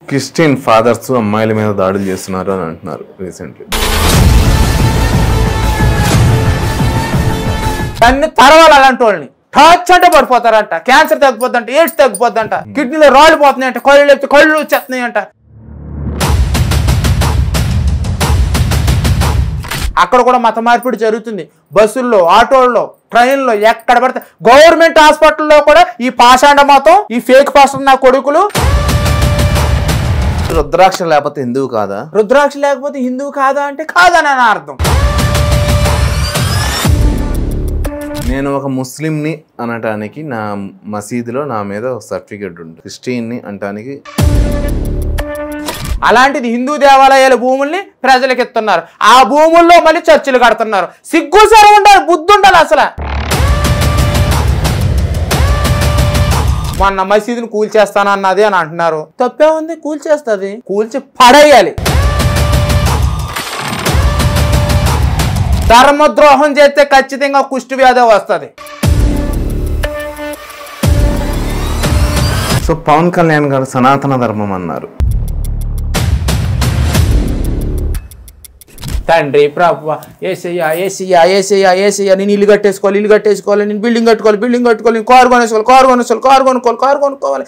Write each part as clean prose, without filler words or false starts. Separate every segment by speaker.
Speaker 1: Christian fathers అమ్మాయిల మీద దాడులు చేస్తున్నారు అని అంటున్నారు రీసెంట్లీ.
Speaker 2: అన్ని తరవాలి అలాంటి వాళ్ళని టచ్ అంటే పడిపోతారంట, క్యాన్సర్ తగ్గిపోద్దంట, ఎయిడ్స్ తగ్గిపోద్దంట, కిడ్నీలో రాళ్ళు పోతున్నాయంట, కళ్ళు లేకపోతే కళ్ళు వచ్చేస్తున్నాయంట. అక్కడ కూడా మత మార్పిడి జరుగుతుంది. బస్సుల్లో, ఆటోల్లో, ట్రైన్లో, ఎక్కడ పడితే గవర్నమెంట్ హాస్పిటల్లో కూడా ఈ పాషాండ మతం, ఈ ఫేక్ పాస్టర్ నా కొడుకులు.
Speaker 1: రుద్రాక్ష లేకపోతే హిందువు కాదా?
Speaker 2: రుద్రాక్ష లేకపోతే హిందువు కాదా అంటే కాదని అని అర్థం.
Speaker 1: నేను ఒక ముస్లింని అనటానికి నా మసీదులో నా మీద ఒక సర్టిఫికెట్ ఉంది. క్రిస్టియన్ని అంటానికి
Speaker 2: అలాంటిది హిందూ దేవాలయాల భూముల్ని ప్రజలకు ఇస్తున్నారు. ఆ భూముల్లో మళ్ళీ చర్చిలు కడుతున్నారు. సిగ్గు సరే ఉండాలి, బుద్ధి ఉండాలి. అసలు మొన్న మసీదుని కూల్చేస్తానన్నది అని అంటున్నారు. తప్పే ఉంది, కూల్చేస్తుంది, కూల్చి పడేయాలి. ధర్మద్రోహం చేస్తే ఖచ్చితంగా కుష్టి వ్యాధి వస్తుంది.
Speaker 1: సో పవన్ కళ్యాణ్ గారు సనాతన ధర్మం అన్నారు.
Speaker 2: తండ్రి ప్రభువా ఏసయ్యా ఏసయ్యా ఏసయ్యా ఏసయ్యా, నేను ఇల్లు కట్టేసుకోవాలి, ఇల్లు కట్టేసుకోవాలి, నేను బిల్డింగ్ కట్టుకోవాలి, బిల్డింగ్ కట్టుకోవాలి, నేను కారు కొనేసుకోవాలి, కారు కొనేసుకోవాలి, కారు కొనుక్కోవాలి, కారు కొనుక్కోవాలి.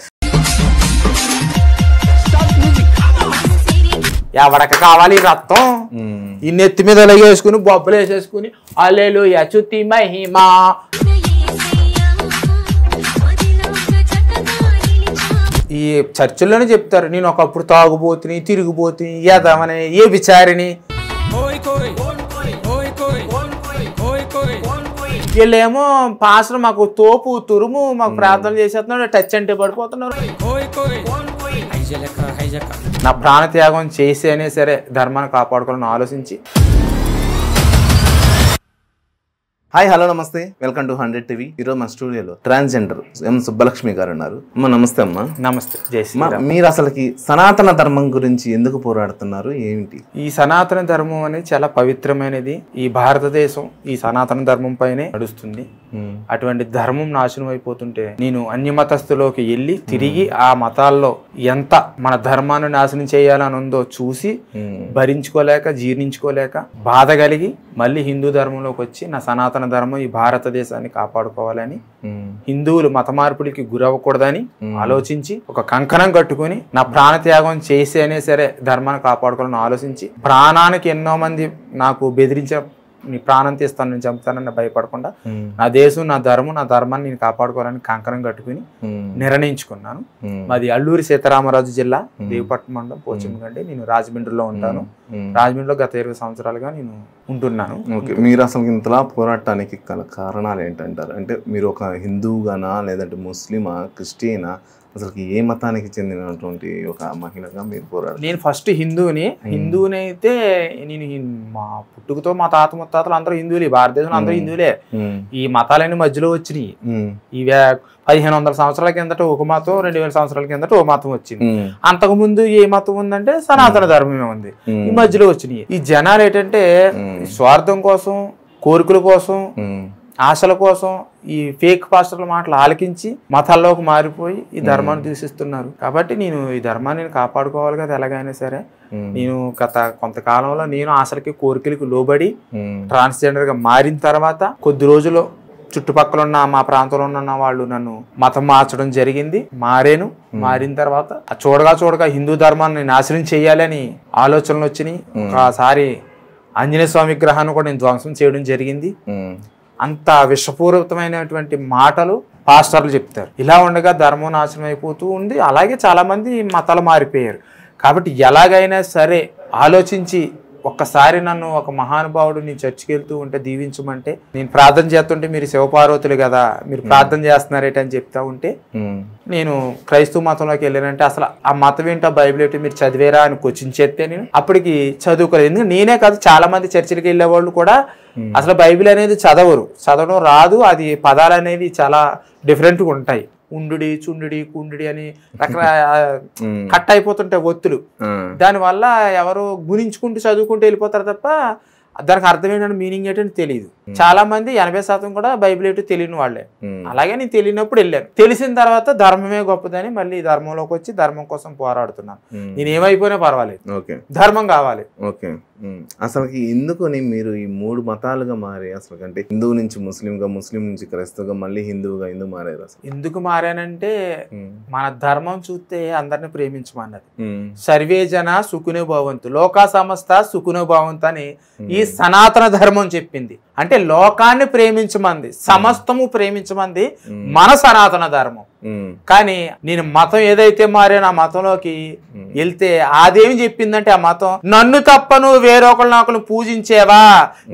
Speaker 2: ఎవడక కావాలి రక్తం? ఈ నెత్తి మీద వేసుకుని బొబ్బలు వేసేసుకుని హల్లెలూయా స్తుతి మహిమా. ఈ చర్చిల్లోనే చెప్తారు, నేను ఒకప్పుడు తాగుబోతుని, తిరిగిపోతుని, ఏదామని, ఏ విచారిని. వీళ్ళేమో పాస్టర్ మాకు తోపు తురుము, మాకు ప్రార్థన చేసేస్తున్నాడు, టచ్ అంటే పడిపోతున్నారు. నా ప్రాణ త్యాగం చేసి అయినా సరే ధర్మాన్ని కాపాడుకోవాలని ఆలోచించి.
Speaker 1: హాయ్ హలో నమస్తే, వెల్కమ్ టు 100 టీవీ. ఈరోజు మా స్టూడియోలో ట్రాన్స్జెండర్ ఎం సుబ్బలక్ష్మి గారు ఉన్నారు. అమ్మ నమస్తే. అమ్మ
Speaker 2: నమస్తే. జై శ్రీరామ్.
Speaker 1: మీరు అసలుకి సనాతన ధర్మం గురించి ఎందుకు పోరాడుతున్నారు, ఏమిటి?
Speaker 2: ఈ సనాతన ధర్మం అనేది చాలా పవిత్రమైనది. ఈ భారతదేశం ఈ సనాతన ధర్మం పైనే నడుస్తుంది. అటువంటి ధర్మం నాశనం అయిపోతుంటే నేను అన్య మతస్థులోకి వెళ్ళి తిరిగి ఆ మతాల్లో ఎంత మన ధర్మాన్ని నాశనం చేయాలని ఉందో చూసి భరించుకోలేక, జీర్ణించుకోలేక, బాధ కలిగి మళ్ళీ హిందూ ధర్మంలోకి వచ్చి నా సనాతన ధర్మం ఈ భారతదేశాన్ని కాపాడుకోవాలని, హిందువులు మత మార్పిడికి గురవ్వకూడదని ఆలోచించి ఒక కంకణం కట్టుకుని నా ప్రాణ త్యాగం చేసి అయినా సరే ధర్మాన్ని కాపాడుకోవాలని ఆలోచించి, ప్రాణానికి ఎన్నో మంది నాకు బెదిరించే నీ ప్రాణం తీస్తాను, నేను చంపుతానని భయపడకుండా నా దేశం, నా ధర్మం, నా ధర్మాన్ని నేను కాపాడుకోవాలని కంకణం కట్టుకుని నిర్ణయించుకున్నాను. మాది అల్లూరి సీతారామరాజు జిల్లా, దేవపట్నం మండలం, పోచంగండి. నేను రాజమండ్రిలో ఉంటాను. రాజమండ్రిలో గత 20 సంవత్సరాలుగా నేను ఉంటున్నాను.
Speaker 1: ఓకే, మీరు అసలు ఇంతలా పోరాటానికి కారణాలు ఏంటంటారు? అంటే మీరు ఒక హిందువుగానా, లేదంటే ముస్లిమా, క్రిస్టియనా, అసలు ఏ మతానికి చెందినటువంటి ఒక మహిళగా మీరు పోరాడు?
Speaker 2: నేను ఫస్ట్ హిందువుని అయితే నేను మా పుట్టుకతో మా తాత ముత్తాతలు అందరూ హిందువులే, భారతదేశంలో అందరూ హిందువులే. ఈ మతాలన్నీ మధ్యలో వచ్చినాయి. ఈ 1500 సంవత్సరాల కిందట ఒక మతం, 2000 సంవత్సరాల కిందట ఒక మతం వచ్చింది. అంతకు ముందు ఏ మతం ఉందంటే సనాతన ధర్మమే ఉంది. ఈ మధ్యలో వచ్చినాయి. ఈ జనాలు ఏంటంటే స్వార్థం కోసం, కోరికల కోసం, ఆశల కోసం ఈ ఫేక్ పాస్టర్ల మాటలు ఆలకించి మతాల్లోకి మారిపోయి ఈ ధర్మాన్ని దూషిస్తున్నారు. కాబట్టి నేను ఈ ధర్మాన్ని కాపాడుకోవాలి కదా ఎలాగైనా సరే. నేను గత కొంతకాలంలో నేను ఆశలకి, కోరికలకి లోబడి ట్రాన్స్జెండర్ గా మారిన తర్వాత కొద్ది రోజులు చుట్టుపక్కల ఉన్న మా ప్రాంతంలో ఉన్న వాళ్ళు నన్ను మతం మార్చడం జరిగింది. మారిన తర్వాత చూడగా హిందూ ధర్మాన్ని నాశనం చేయాలని ఆలోచనలు వచ్చినాయి. ఒకసారి ఆంజనేయ స్వామి విగ్రహాన్ని కూడా నేను ధ్వంసం చేయడం జరిగింది. అంత విషపూరితమైనటువంటి మాటలు పాస్టర్లు చెప్తారు. ఇలా ఉండగా ధర్మం నాశనం అయిపోతూ ఉంది. అలాగే చాలా మంది మతాలు మారిపోయారు. కాబట్టి ఎలాగైనా సరే ఆలోచించి ఒక్కసారి నన్ను ఒక మహానుభావుడు నీ చర్చికి వెళ్తూ ఉంటే దీవించమంటే, నేను ప్రార్థన చేస్తుంటే మీరు శివపార్వతులు కదా, మీరు ప్రార్థన చేస్తున్నారేట అని చెప్తా ఉంటే నేను క్రైస్తవ మతంలోకి వెళ్ళానంటే అసలు ఆ మతం ఏంటో, బైబిల్ ఏంటో మీరు చదివేరా అని క్వశ్చన్ చేస్తే నేను అప్పటికి చదువుకోలేదు. ఎందుకంటే నేనే కాదు, చాలా మంది చర్చిలకి వెళ్ళే వాళ్ళు కూడా అసలు బైబిల్ అనేది చదవడం రాదు. అది పదాలు అనేవి చాలా డిఫరెంట్గా ఉంటాయి. ఉండుడి, చుండుడి, కుండుడి అని రకరకాల కట్ అయిపోతుంటాయి ఒత్తులు. దానివల్ల ఎవరో గురించుకుంటూ చదువుకుంటూ వెళ్ళిపోతారు తప్ప దానికి అర్థం ఏంటంటే మీనింగ్ ఏంటంటే తెలియదు. చాలా మంది 80% కూడా బైబిల్ ఏంటో తెలియని వాళ్ళే. అలాగే నేను తెలియనప్పుడు వెళ్ళాను. తెలిసిన తర్వాత ధర్మమే గొప్పదని మళ్ళీ ధర్మంలోకి వచ్చి ధర్మం కోసం పోరాడుతున్నాను. నేను ఏమైపోయినా పర్వాలేదు, ధర్మం కావాలి.
Speaker 1: ఓకే, అసలుకి ఎందుకని మీరు ఈ 3 మతాలుగా మారి అసలు అంటే హిందువు నుంచి ముస్లింగా, ముస్లిం నుంచి క్రైస్తవుగా, మళ్ళీ హిందువుగా ఎందుకు మారారు? అసలు
Speaker 2: ఎందుకు మారానంటే మన ధర్మం చూస్తే అందరిని ప్రేమించమన్నది. సర్వే జన సుఖినో భవంతు, లోకా సమస్త సుఖినో భవంతు అని ఈ సనాతన ధర్మం చెప్పింది. అంటే లోకాన్ని ప్రేమించమంది, సమస్తము ప్రేమించమంది మన సనాతన ధర్మం. కానీ నేను మతం ఏదైతే మారానో ఆ మతంలోకి వెళ్తే అదేమి చెప్పిందంటే ఆ మతం నన్ను తప్ప నువ్వు వేరొకళ్ళు నాకులు పూజించేవా,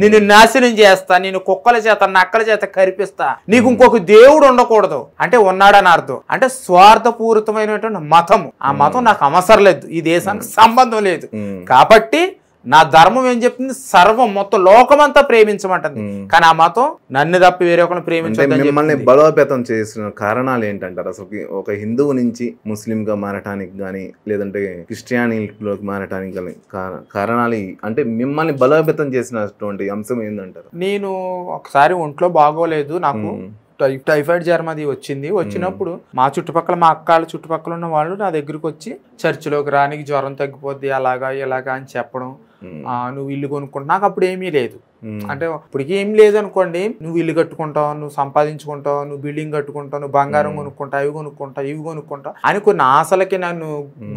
Speaker 2: నిన్ను నాశనం చేస్తా, నేను కుక్కల చేత నక్కల చేత కరిపిస్తా, నీకు ఇంకొక దేవుడు ఉండకూడదు అంటే ఉన్నాడని అర్థం. అంటే స్వార్థపూరితమైనటువంటి మతం. ఆ మతం నాకు అవసరం లేదు, ఈ దేశానికి సంబంధం లేదు. కాబట్టి నా ధర్మం ఏం చెప్తుంది, సర్వం మొత్తం లోకమంతా ప్రేమించమంటుంది. కానీ ఆ మతం నన్ను తప్పి వేరే ఒకరిని ప్రేమించండి.
Speaker 1: మిమ్మల్ని బలోపేతం చేసిన కారణాలు ఏంటంటారు? అసలు ఒక హిందువు నుంచి ముస్లింగా మారటానికి కానీ లేదంటే క్రిస్టియానిటీలోకి మారటానికి కానీ కారణాలు అంటే మిమ్మల్ని బలోపేతం చేసినటువంటి అంశం ఏంటంటారు?
Speaker 2: నేను ఒకసారి ఒంట్లో బాగోలేదు, నాకు టైఫాయిడ్ జ్వరం అది వచ్చింది. వచ్చినప్పుడు మా చుట్టుపక్కల మా అక్కల చుట్టుపక్కల ఉన్న వాళ్ళు నా దగ్గరకు వచ్చి చర్చిలోకి రానికి జ్వరం తగ్గిపోద్ది అలాగా ఇలాగా అని చెప్పడం. నువ్వు ఇల్లు కొనుక్కుంటా, నాకు అప్పుడు ఏమీ లేదు. అంటే ఇప్పటికీ ఏం లేదు అనుకోండి, నువ్వు ఇల్లు కట్టుకుంటావు, నువ్వు సంపాదించుకుంటావు, నువ్వు బిల్డింగ్ కట్టుకుంటావు, నువ్వు బంగారం కొనుక్కుంటావు, అవి కొనుక్కుంటావు, ఇవి కొనుక్కుంటావు అని కొన్ని ఆశలకి నన్ను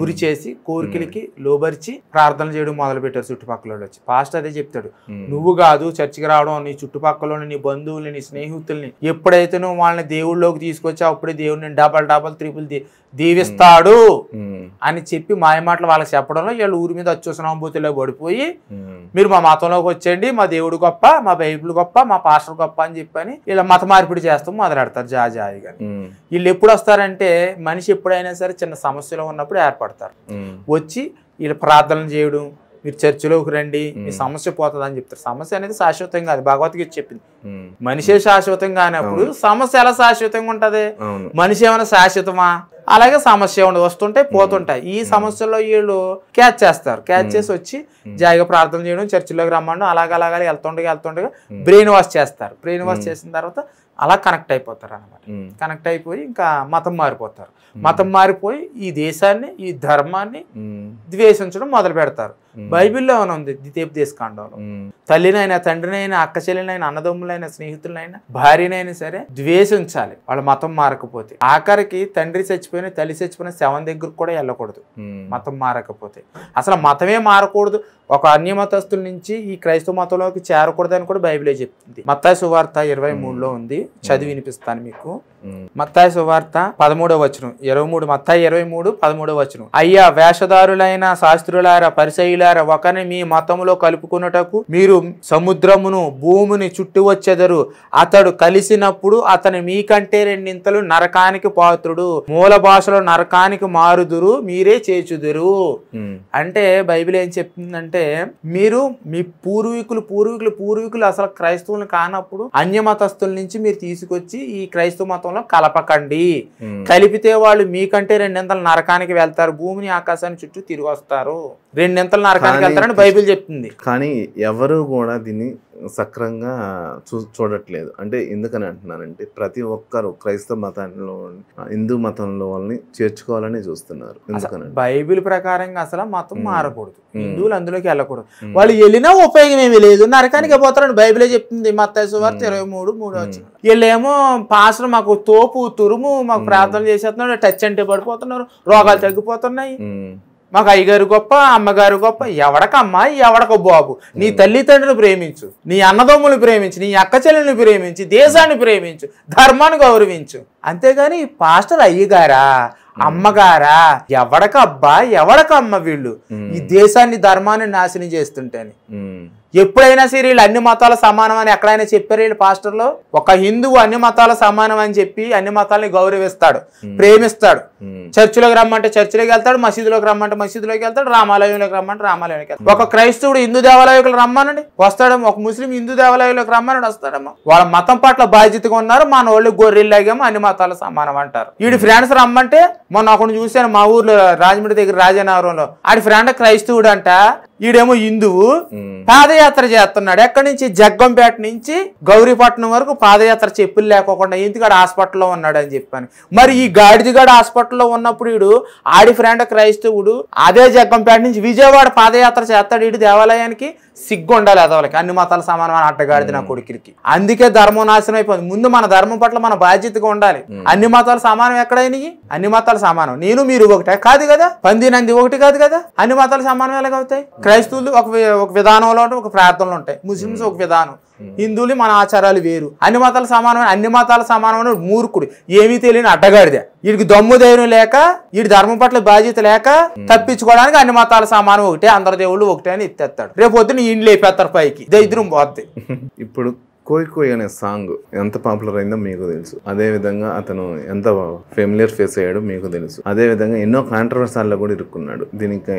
Speaker 2: గురి చేసి కోరికలకి లోబరిచి ప్రార్థన చేయడం మొదలు పెట్టారు చుట్టుపక్కల వచ్చి. పాస్టర్ అదే చెప్తాడు, నువ్వు కాదు చర్చికి రావడం, నీ చుట్టుపక్కల నీ బంధువుల్ని నీ స్నేహితుల్ని ఎప్పుడైతే నువ్వు వాళ్ళని దేవుళ్ళలోకి తీసుకొచ్చావు అప్పుడే దేవుడిని డబల్ త్రిపుల్ దీవిస్తాడు అని చెప్పి మాయమాటలు వాళ్ళకి చెప్పడంలో వీళ్ళు ఊరి మీద అచ్చోసనాంభూతిలో పడిపోయి మీరు మా మతంలోకి వచ్చేయండి, మా దేవుడు గొప్ప, మా బైబిల్ గొప్ప, మా పాస్టర్ గొప్ప అని చెప్పని ఇలా మత మార్పిడి చేస్తాం మొదలెడతారు జాయిగా. వీళ్ళు ఎప్పుడు వస్తారంటే మనిషి ఎప్పుడైనా సరే చిన్న సమస్యలో ఉన్నప్పుడు ఏర్పడతారు. వచ్చి వీళ్ళు ప్రార్థనలు చేయడం, మీరు చర్చిలోకి రండి మీ సమస్య పోతుంది అని చెప్తారు. సమస్య అనేది శాశ్వతం కాదు, భగవద్గీత చెప్పింది. మనిషే శాశ్వతం కానప్పుడు సమస్య ఎలా శాశ్వతంగా ఉంటది? మనిషి ఏమైనా శాశ్వతమా? అలాగే సమస్య ఉండదు, వస్తుంటాయి పోతుంటాయి. ఈ సమస్యలో వీళ్ళు క్యాచ్ చేస్తారు. క్యాచ్ చేసి వచ్చి జాయిగా ప్రార్థన చేయడం, చర్చిలోకి రమ్మడం, అలాగ వెళ్తుండగా బ్రెయిన్ వాష్ చేస్తారు. బ్రెయిన్ వాష్ చేసిన తర్వాత అలా కనెక్ట్ అయిపోతారు అనమాట. కనెక్ట్ అయిపోయి ఇంకా మతం మారిపోతారు. మతం మారిపోయి ఈ దేశాన్ని ఈ ధర్మాన్ని ద్వేషించడం మొదలు పెడతారు. బైబిల్లో ఏమైనా ఉంది ద్వితీయోపదేశకాండంలో తల్లినైనా తండ్రినైనా అక్క చెల్లినైనా అన్నదమ్ములైనా స్నేహితులైనా భార్యనైనా సరే ద్వేషించాలి వాళ్ళ మతం మారకపోతే. ఆఖరికి తండ్రి చచ్చిపోయిన తల్లి చచ్చిపోయిన శవం దగ్గరకు కూడా వెళ్ళకూడదు మతం మారకపోతే. అసలు మతమే మారకూడదు. ఒక అన్యమతస్తుల నుంచి ఈ క్రైస్తవ మతంలోకి చేరకూడదని కూడా బైబిలే చెప్తుంది. మత్తాయి సువార్త 23లో ఉంది, చదివి వినిపిస్తాను మీకు. మత్తాయి సువార్త 13వ వచనం 23, మత్తాయి 23:13 వచనం. అయ్యా వేషధారులైన శాస్త్రులారా పరిసయ్యులారా, ఒకరిని మీ మతములో కలుపుకున్నటకు మీరు సముద్రమును భూమిని చుట్టి వచ్చెదరు. అతడు కలిసినప్పుడు అతని మీకంటే 2 నరకానికి పాత్రుడు, మూల భాషలో నరకానికి మారుదురు, మీరే చేచుదురు. అంటే బైబిల్ ఏం చెప్తుందంటే మీరు మీ పూర్వీకులు అసలు క్రైస్తవులు కానప్పుడు అన్యమతస్తుల నుంచి మీరు తీసుకొచ్చి ఈ క్రైస్తవ మతంలో కలపకండి. కలిపితే వాళ్ళు మీకంటే 2 నరకానికి వెళ్తారు, భూమిని ఆకాశాన్ని చుట్టూ తిరిగి వస్తారు, 2 నరకానికి వెళ్తారని బైబిల్ చెప్తుంది.
Speaker 1: కానీ ఎవరు కూడా దీన్ని సక్రంగా చూడట్లేదు. అంటే ఎందుకని అంటున్నానంటే ప్రతి ఒక్కరు క్రైస్తవ మతంలో హిందూ మతంలో వాళ్ళని చేర్చుకోవాలని చూస్తున్నారు. ఎందుకని
Speaker 2: బైబిల్ ప్రకారంగా అసలు మతం మారకూడదు, హిందువులు అందులోకి వెళ్ళకూడదు. వాళ్ళు వెళ్ళినా ఉపయోగం ఏమీ లేదు, నరకానికి పోతారని బైబిలే చెప్తుంది. మత్తయి సువార్త 23:3 వీళ్ళేమో పాస్టర్ మాకు తోపు తురుము మాకు ప్రార్థన చేసేస్తున్నారు, టచ్ అంటే పడిపోతున్నారు, రోగాలు తగ్గిపోతున్నాయి, మాకు అయ్యగారు గొప్ప అమ్మగారు గొప్ప. ఎవడకమ్మా ఎవడక బాబు, నీ తల్లిదండ్రులు ప్రేమించు, నీ అన్నదమ్ములు ప్రేమించు, నీ అక్క చెల్లెల్ని ప్రేమించు, దేశాన్ని ప్రేమించు, ధర్మాన్ని గౌరవించు. అంతేగాని పాస్టర్ అయ్యగారా అమ్మగారా ఎవడకబ్బా ఎవడకమ్మ వీళ్ళు ఈ దేశాన్ని ధర్మాన్ని నాశనం చేస్తుంటేని. ఎప్పుడైనా సరే వీళ్ళు అన్ని మతాల సమానం అని ఎక్కడైనా చెప్పారు వీళ్ళు పాస్టర్లో? ఒక హిందువు అన్ని మతాల సమానం అని చెప్పి అన్ని మతాలని గౌరవిస్తాడు, ప్రేమిస్తాడు. చర్చిలోకి రమ్మంటే చర్చిలోకి వెళ్తాడు, మసీదులోకి రమ్మంటే మసీదులోకి వెళ్తాడు, రామాలయంలోకి రమ్మంటే రామాలయంలోకి వెళ్తాడు. ఒక క్రైస్తవుడు హిందూ దేవాలయంలోకి రమ్మనండి వస్తాడమ్మా, ఒక ముస్లిం హిందూ దేవాలయంలోకి రమ్మనండి వస్తాడమ్మా. వాళ్ళ మతం పట్ల బాధ్యతగా ఉన్నారు, మన వాళ్ళు గొర్రెల్లాగేమో అన్ని మతాల సమానం అంటారు. వీడి ఫ్రెండ్స్ రమ్మంటే మొన్న ఒకటి చూశాను మా ఊర్లో రాజమండ్రి దగ్గర రాజనగరంలో, ఆడి ఫ్రెండ్ క్రైస్తవుడు అంట, ఈడేమో హిందువు పాదయాత్ర చేస్తున్నాడు. ఎక్కడి నుంచి? జగ్గంపేట నుంచి గౌరీపట్నం వరకు పాదయాత్ర, చెప్పులు లేకోకుండా. ఎందుకంటే హాస్పిటల్లో ఉన్నాడు అని చెప్పాను. మరి ఈ గాడిదిగాడు హాస్పిటల్లో ఉన్నప్పుడు వీడు ఆడి ఫ్రెండ్ క్రైస్తవుడు అదే జగ్గంపేట నుంచి విజయవాడ పాదయాత్ర చేస్తాడు. వీడు దేవాలయానికి సిగ్గు ఉండాలి అదవలకి. అన్ని మతాల సమానమైన అడ్డగాడిది నా కొడుకులకి. అందుకే ధర్మం నాశనం అయిపోయింది. ముందు మన ధర్మం పట్ల మన బాధ్యతగా ఉండాలి. అన్ని మతాలు సమానం ఎక్కడైనాయి? అన్ని మతాలు సమానం. నేను మీరు ఒకటే కాదు కదా, పంది నంది ఒకటి కాదు కదా. అన్ని మతాలు సమానం ఎలాగవుతాయి? క్రైస్తవులు ఒక విధానంలో ఉంటాయి, ఒక ప్రార్థనలు ఉంటాయి. ముస్లిమ్స్ ఒక విధానం, హిందువులు మన ఆచారాలు వేరు. అన్ని మతాలు సమానమైన, అన్ని మతాల సమానమైన మూర్ఖుడు, ఏమీ తెలియని అడ్డగాడిదే. వీడికి దమ్ము ధైర్యం లేక, వీడి ధర్మం పట్ల బాధ్యత లేక తప్పించుకోవడానికి అన్ని మతాల సమానం ఒకటే, అందరి దేవుళ్ళు ఒకటే అని ఎత్తేస్తాడు. రేపు పొద్దున్న ఇండ్లు లేపేస్తారు పైకి, దరిద్రం పోద్ది.
Speaker 1: ఇప్పుడు కోయ్ కోయ్ అనే సాంగ్ ఎంత పాపులర్ అయిందో మీకు తెలుసు. అదే విధంగా అతను ఎంత ఫెమిలియర్ ఫేస్ అయ్యాడో మీకు తెలుసు. అదే విధంగా ఎన్నో కాంట్రవర్సాల్లో కూడా ఇరుక్కున్నాడు. దీనికి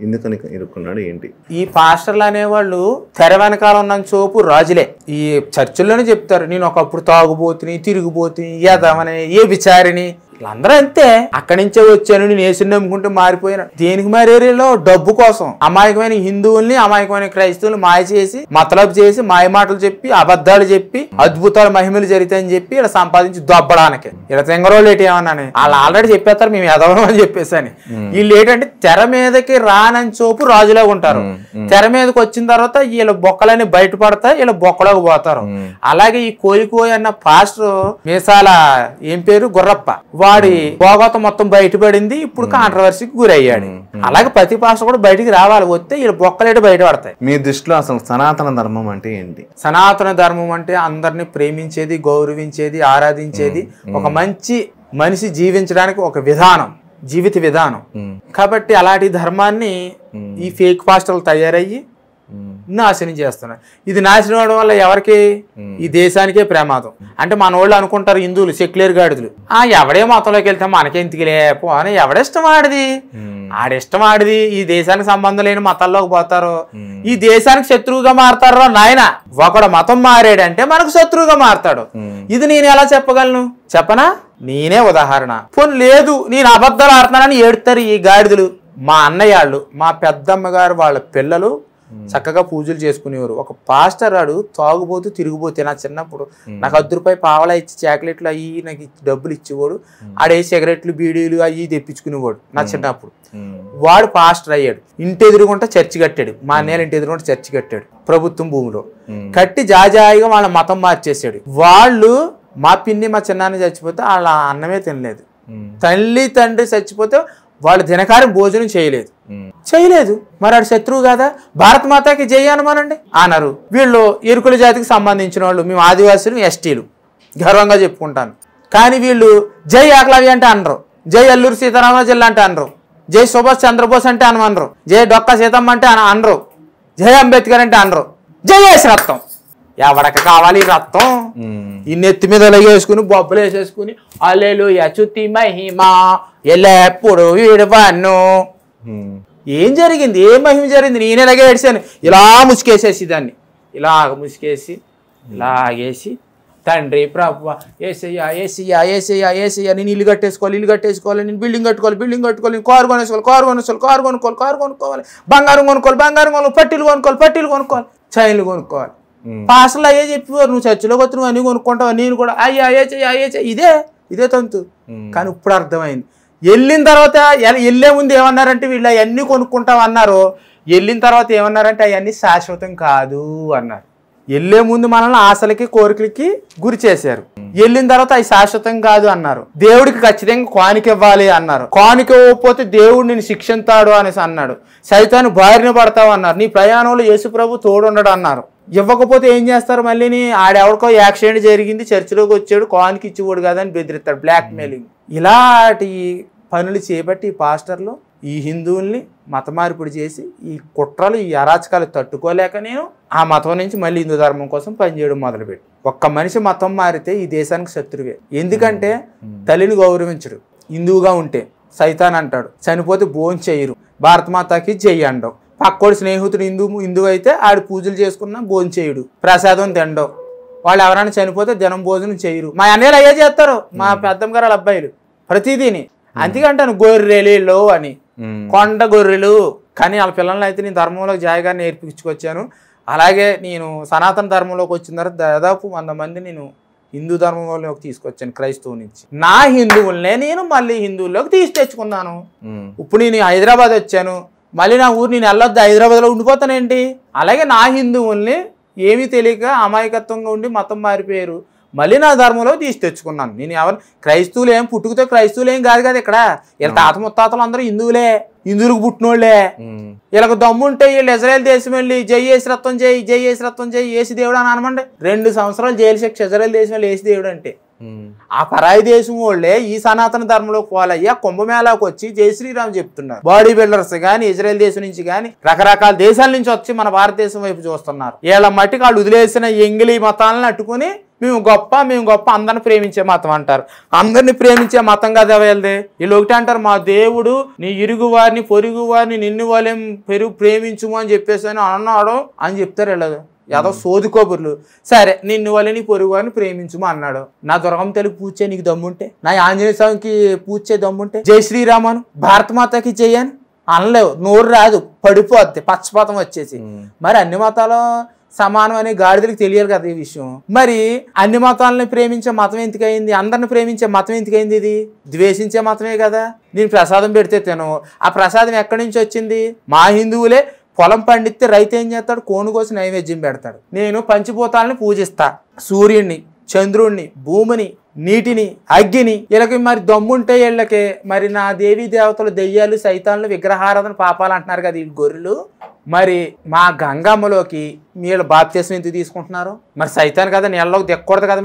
Speaker 1: ఎందుకని ఇరుక్కున్నాడు ఏంటి?
Speaker 2: ఈ పాస్టర్లు అనేవాళ్ళు తెర వెనకాల ఉన్న చోపు రాజులే. ఈ చర్చిల్లోనే చెప్తారు, నేను ఒకప్పుడు తాగుబోతుని, తిరిగిపోతుని, ఏదమని, ఏ విచారిని. వీళ్ళందరూ అంతే. అక్కడి నుంచే వచ్చాను, నేను ఏసుని నమ్ముకుంటూ మారిపోయినా. దేనికి మారేలో? డబ్బు కోసం. అమాయకమైన హిందువుల్ని, అమాయకమైన క్రైస్తవుల్ని మాయ చేసి, మతలబు చేసి, మాయ మాటలు చెప్పి, అబద్ధాలు చెప్పి, అద్భుతాలు మహిమలు జరుగుతాయని చెప్పి ఇలా సంపాదించి దొబ్బడానికి. ఇలా తెంగరోళ్ళు ఏంటి ఏమన్నాని వాళ్ళు ఆల్రెడీ చెప్పేస్తారు, మేము ఎదవరం అని చెప్పేసి. వీళ్ళు ఏంటంటే తెర మీదకి రానని చోపు రాజులాగా ఉంటారు. తెర మీదకి వచ్చిన తర్వాత వీళ్ళ బొక్కలన్నీ బయటపడతాయి, వీళ్ళ బొక్కలోకి పోతారు. అలాగే ఈ కోయి కోయి అన్న పాస్టర్ మీసాల ఏం పేరు గుర్రప్ప, వాడి భోగత మొత్తం బయటపడింది. ఇప్పుడు కాంట్రవర్సీకి గురయ్యాడు. అలాగే ప్రతి పాస్టర్ కూడా బయటికి రావాలి, వస్తే వీళ్ళ బొక్కలేట బయటపడతాయి.
Speaker 1: మీ దృష్టిలో అసలు సనాతన ధర్మం అంటే ఏంటి?
Speaker 2: సనాతన ధర్మం అంటే అందరిని ప్రేమించేది, గౌరవించేది, ఆరాధించేది, ఒక మంచి మనిషి జీవించడానికి ఒక విధానం, జీవిత విధానం. కాబట్టి అలాంటి ధర్మాన్ని ఈ ఫేక్ పాస్టర్లు తయారయ్యి నాశనం చేస్తున్నాయి. ఇది నాశనం అవడం వల్ల ఎవరికి? ఈ దేశానికే ప్రమాదం. అంటే మన వాళ్ళు అనుకుంటారు హిందువులు సెక్యులర్ గాడిదలు, ఎవడే మతంలోకి వెళ్తే మనకెందుకులే పోనీ, ఎవడిష్టం ఆడిది, ఆడిష్టం ఆడిది. ఈ దేశానికి సంబంధం లేని మతాల్లోకి పోతారు, ఈ దేశానికి శత్రువుగా మారతారో నాయన. ఒకడు మతం మారాడంటే మనకు శత్రువుగా మారతాడు. ఇది నేను ఎలా చెప్పగలను? చెప్పనా? నేనే ఉదాహరణ. పోనీ లేదు, నేను అబద్ధాలు ఆడుతున్నానని ఏడుతారు ఈ గాడిదలు. మా అన్నయ్యాళ్ళు, మా పెద్దమ్మ గారు వాళ్ళ పిల్లలు చక్కగా పూజలు చేసుకునేవారు. ఒక పాస్టర్ ఆడు తాగుబోతూ తిరిగిపోతే నా చిన్నప్పుడు నాకు 10 రూపాయలు పావలా ఇచ్చి చాక్లెట్లు అవి నాకు డబ్బులు ఇచ్చేవాడు. ఆడే సిగరెట్లు బీడీలు అవి తెప్పించుకునేవాడు నా చిన్నప్పుడు. వాడు పాస్టర్ అయ్యాడు. ఇంటి ఎదురుగుంటా చర్చి కట్టాడు. మా అన్నయ్య ఇంటి ఎదురుగుంటా చర్చి కట్టాడు ప్రభుత్వం భూమిలో. కట్టి జాజాయిగా వాళ్ళ మతం మార్చేసాడు. వాళ్ళు మా పిన్ని మా చిన్నాన్ని చచ్చిపోతే వాళ్ళ అన్నమే తినలేదు. తల్లి తండ్రి చచ్చిపోతే వాళ్ళు దినకారం భోజనం చేయలేదు. మరి ఆడు శత్రువు కదా. భారత మాతాకి జై అనమానండి అన్నారు. వీళ్ళు ఎరుకుల జాతికి సంబంధించిన వాళ్ళు, మేము ఆదివాసులు, ఎస్టీలు గర్వంగా చెప్పుకుంటాను. కానీ వీళ్ళు జై ఏకలవ్య అంటే అనరు, జై అల్లూరు సీతారామరాజు జిల్లా అంటే అనరు, జై సుభాష్ చంద్రబోస్ అంటే అనరు, జై డొక్కా సీతమ్మ అంటే అనరు, జై అంబేద్కర్ అంటే అనరు, జై యేసు రక్తం. ఎవడక కావాలి రక్తం? ఈ నెత్తి మీద వేసుకుని బొబ్బలు వేసేసుకుని అల్లెలూయా స్తుతి మహిమ ఎల్లప్పుడు వీడవన్ను. ఏం జరిగింది? ఏ మహిమ జరిగింది? నేను ఇలాగే ఏడ్చాను. ఇలా ముసుకేసేసి దాన్ని ఇలాగ ముసుకేసి ఇలాగేసి తండ్రి ప్రభువా ఏసయ్యా ఏసయ్యా ఏసయ్యా ఏసయ్యా, నేను ఇల్లు కట్టేసుకోవాలి, నేను బిల్డింగ్ కట్టుకోవాలి, నేను కారు కొనుక్కోవాలి, బంగారం కొనుక్కోవాలి, పట్టీలు కొనుక్కోవాలి, చైన్లు కొనుక్కోవాలి. పాస్టర్లు అయ్యే చెప్పేవారు, నువ్వు చర్చిలోకి వచ్చి నువ్వు అన్నీ కొనుక్కుంటావు. నేను కూడా అయ్యే ఇదే తంతు. కానీ ఇప్పుడు అర్థమైంది. వెళ్ళిన తర్వాత వెళ్ళే ముందు ఏమన్నారంటే వీళ్ళు అవన్నీ కొనుక్కుంటాం అన్నారు. వెళ్ళిన తర్వాత ఏమన్నారంటే అవన్నీ శాశ్వతం కాదు అన్నారు. వెళ్ళే ముందు మనల్ని ఆశలకి కోరికలకి గురి చేశారు. వెళ్ళిన తర్వాత అవి శాశ్వతం కాదు అన్నారు. దేవుడికి ఖచ్చితంగా కానుక ఇవ్వాలి అన్నారు. కానుక ఇవ్వకపోతే దేవుడు నేను శిక్షిస్తాడు అనేసి అన్నాడు. సైతాను బారిన పడతావు అన్నారు. నీ ప్రయాణంలో యేసు ప్రభు తోడుండడు అన్నారు. ఇవ్వకపోతే ఏం చేస్తారు? మళ్ళీ ఆడెవడికో యాక్సిడెంట్ జరిగింది, చర్చిలోకి వచ్చాడు, కానుక ఇచ్చివాడు కాదని బెదిరిస్తాడు, బ్లాక్ మెయిలింగ్. ఇలాంటి పనులు చేపట్టి ఈ పాస్టర్లు ఈ హిందువుల్ని మత మార్పిడి చేసి ఈ కుట్రలు, ఈ అరాచకాలు తట్టుకోలేక నేను ఆ మతం నుంచి మళ్ళీ హిందూ ధర్మం కోసం పనిచేయడం మొదలుపెట్టి. ఒక్క మనిషి మతం మారితే ఈ దేశానికి శత్రువే. ఎందుకంటే తల్లిని గౌరవించడు, హిందువుగా ఉంటే సైతాన్ అంటాడు, చనిపోతే భోజనం చేయరు, భారత మాతాకి జై అండవు. పక్కోడు స్నేహితుడు హిందువు అయితే ఆడు పూజలు చేసుకున్నా భోజనం చేయుడు, ప్రసాదం తిండవు. వాళ్ళు ఎవరైనా చనిపోతే జనం భోజనం చేయరు. మా అన్నయ్యలు అయ్యే చేస్తారు, మా పెద్దమ్మ గారు అబ్బాయిలు ప్రతిదీని. అందుకంటాను గొర్రెలు అని, కొండ గొర్రెలు కానీ వాళ్ళ పిల్లల్ని అయితే నేను ధర్మంలోకి జాయిగా నేర్పించుకొచ్చాను. అలాగే నేను సనాతన ధర్మంలోకి వచ్చిన తర్వాత దాదాపు 100 మంది నేను హిందూ ధర్మంలోకి తీసుకొచ్చాను, క్రైస్తవు నుంచి. నా హిందువులనే నేను మళ్ళీ హిందువుల్లోకి తీసి తెచ్చుకున్నాను. ఇప్పుడు నేను హైదరాబాద్ వచ్చాను, మళ్ళీ నా ఊరు నేను వెళ్ళొద్దు, హైదరాబాద్లో ఉండిపోతానేంటి? అలాగే నా హిందువుల్ని ఏమీ తెలియక అమాయకత్వంగా ఉండి మతం మారిపోయారు, మళ్ళీ నా ధర్మంలో తీసి తెచ్చుకున్నాను. నేను ఎవరు క్రైస్తవులు ఏం పుట్టుకతో క్రైస్తవులు ఏం కాదు కదా, ఇక్కడ వీళ్ళ తాత ముత్తాతలు అందరూ హిందువులే, హిందువులకు పుట్టినోళ్లే. వీళ్ళకి దమ్ముంటే వీళ్ళు ఇజ్రాయెల్ దేశం వెళ్ళి జై యేసురత్వం జై జై యేసురత్వం జై యేసు దేవుడు అని అనమండి. 2 సంవత్సరాలు జైలు శిక్ష ఇజ్రాయెల్ దేశం వెళ్ళి యేసు దేవుడు అంటే. ఆ పరాయి దేశం వాళ్ళే ఈ సనాతన ధర్మంలోకి పోవాలయ్యా, కుంభమేళాకు వచ్చి జై శ్రీరామ్ చెప్తున్నారు. బాడీ బిల్డర్స్ కానీ ఇజ్రాయెల్ దేశం నుంచి కానీ రకరకాల దేశాల నుంచి వచ్చి మన భారతదేశం వైపు చూస్తున్నారు. వీళ్ళ మట్టికి వాళ్ళు వదిలేసిన ఎంగిలి మతాలను అట్టుకుని మేము గొప్ప అందరిని ప్రేమించే మతం అంటారు. అందరిని ప్రేమించే మతం కదా వీళ్ళది. వీళ్ళు ఒకటి అంటారు, మా దేవుడు నీ ఇరుగు వారిని పొరుగు వారిని నిన్ను వాళ్ళేం ప్రేమించుము అని చెప్పేసి అన్నాడు అని చెప్తారు వీళ్ళదు. ఏదో సోది కబుర్లు. సరే, నిన్ను వాళ్ళని పొరుగు వారిని ప్రేమించుము అన్నాడు. నా దుర్గమ్మ తల్లికి పూజ చేయ నీకు దమ్ముంటే, నా ఆంజనేయ స్వామికి పూజ చేయ దమ్ముంటే, జై శ్రీరామను భారత మాతకి చెయ్యను అనలేవు, నోరు రాదు, పడిపోద్ది పచ్చపాతం వచ్చేసి. మరి అన్ని మతాలు సమానం అనే గాడిదలకు తెలియాలి కదా ఈ విషయం. మరి అన్ని మతాలని ప్రేమించే మతం ఎందుకయింది? అందరిని ప్రేమించే మతం ఎందుకయింది? ఇది ద్వేషించే మతమే కదా. నేను ప్రసాదం పెడితే తిను, ఆ ప్రసాదం ఎక్కడి నుంచి వచ్చింది? మా హిందువులే పొలం పండిస్తే రైతు ఏం చేస్తాడు? కోను కోసి నైవేద్యం పెడతాడు. నేను పంచభూతాలని పూజిస్తా, సూర్యుడిని, చంద్రుడిని, భూమిని, నీటిని, అగ్గిని. వీళ్ళకి మరి దమ్ముంటే వీళ్ళకి మరి నా దేవీ దేవతలు, దెయ్యాలు, సైతాన్లు, విగ్రహారాధన పాపాలు అంటున్నారు కదా ఈ గొర్రెలు. మరి మా గంగమ్మలోకి వీళ్ళు బాప్తిస్మం ఎందుకు తీసుకుంటున్నారు? మరి సైతాన్ కదా, నీళ్ళలోకి దిక్కకూడదు కదా.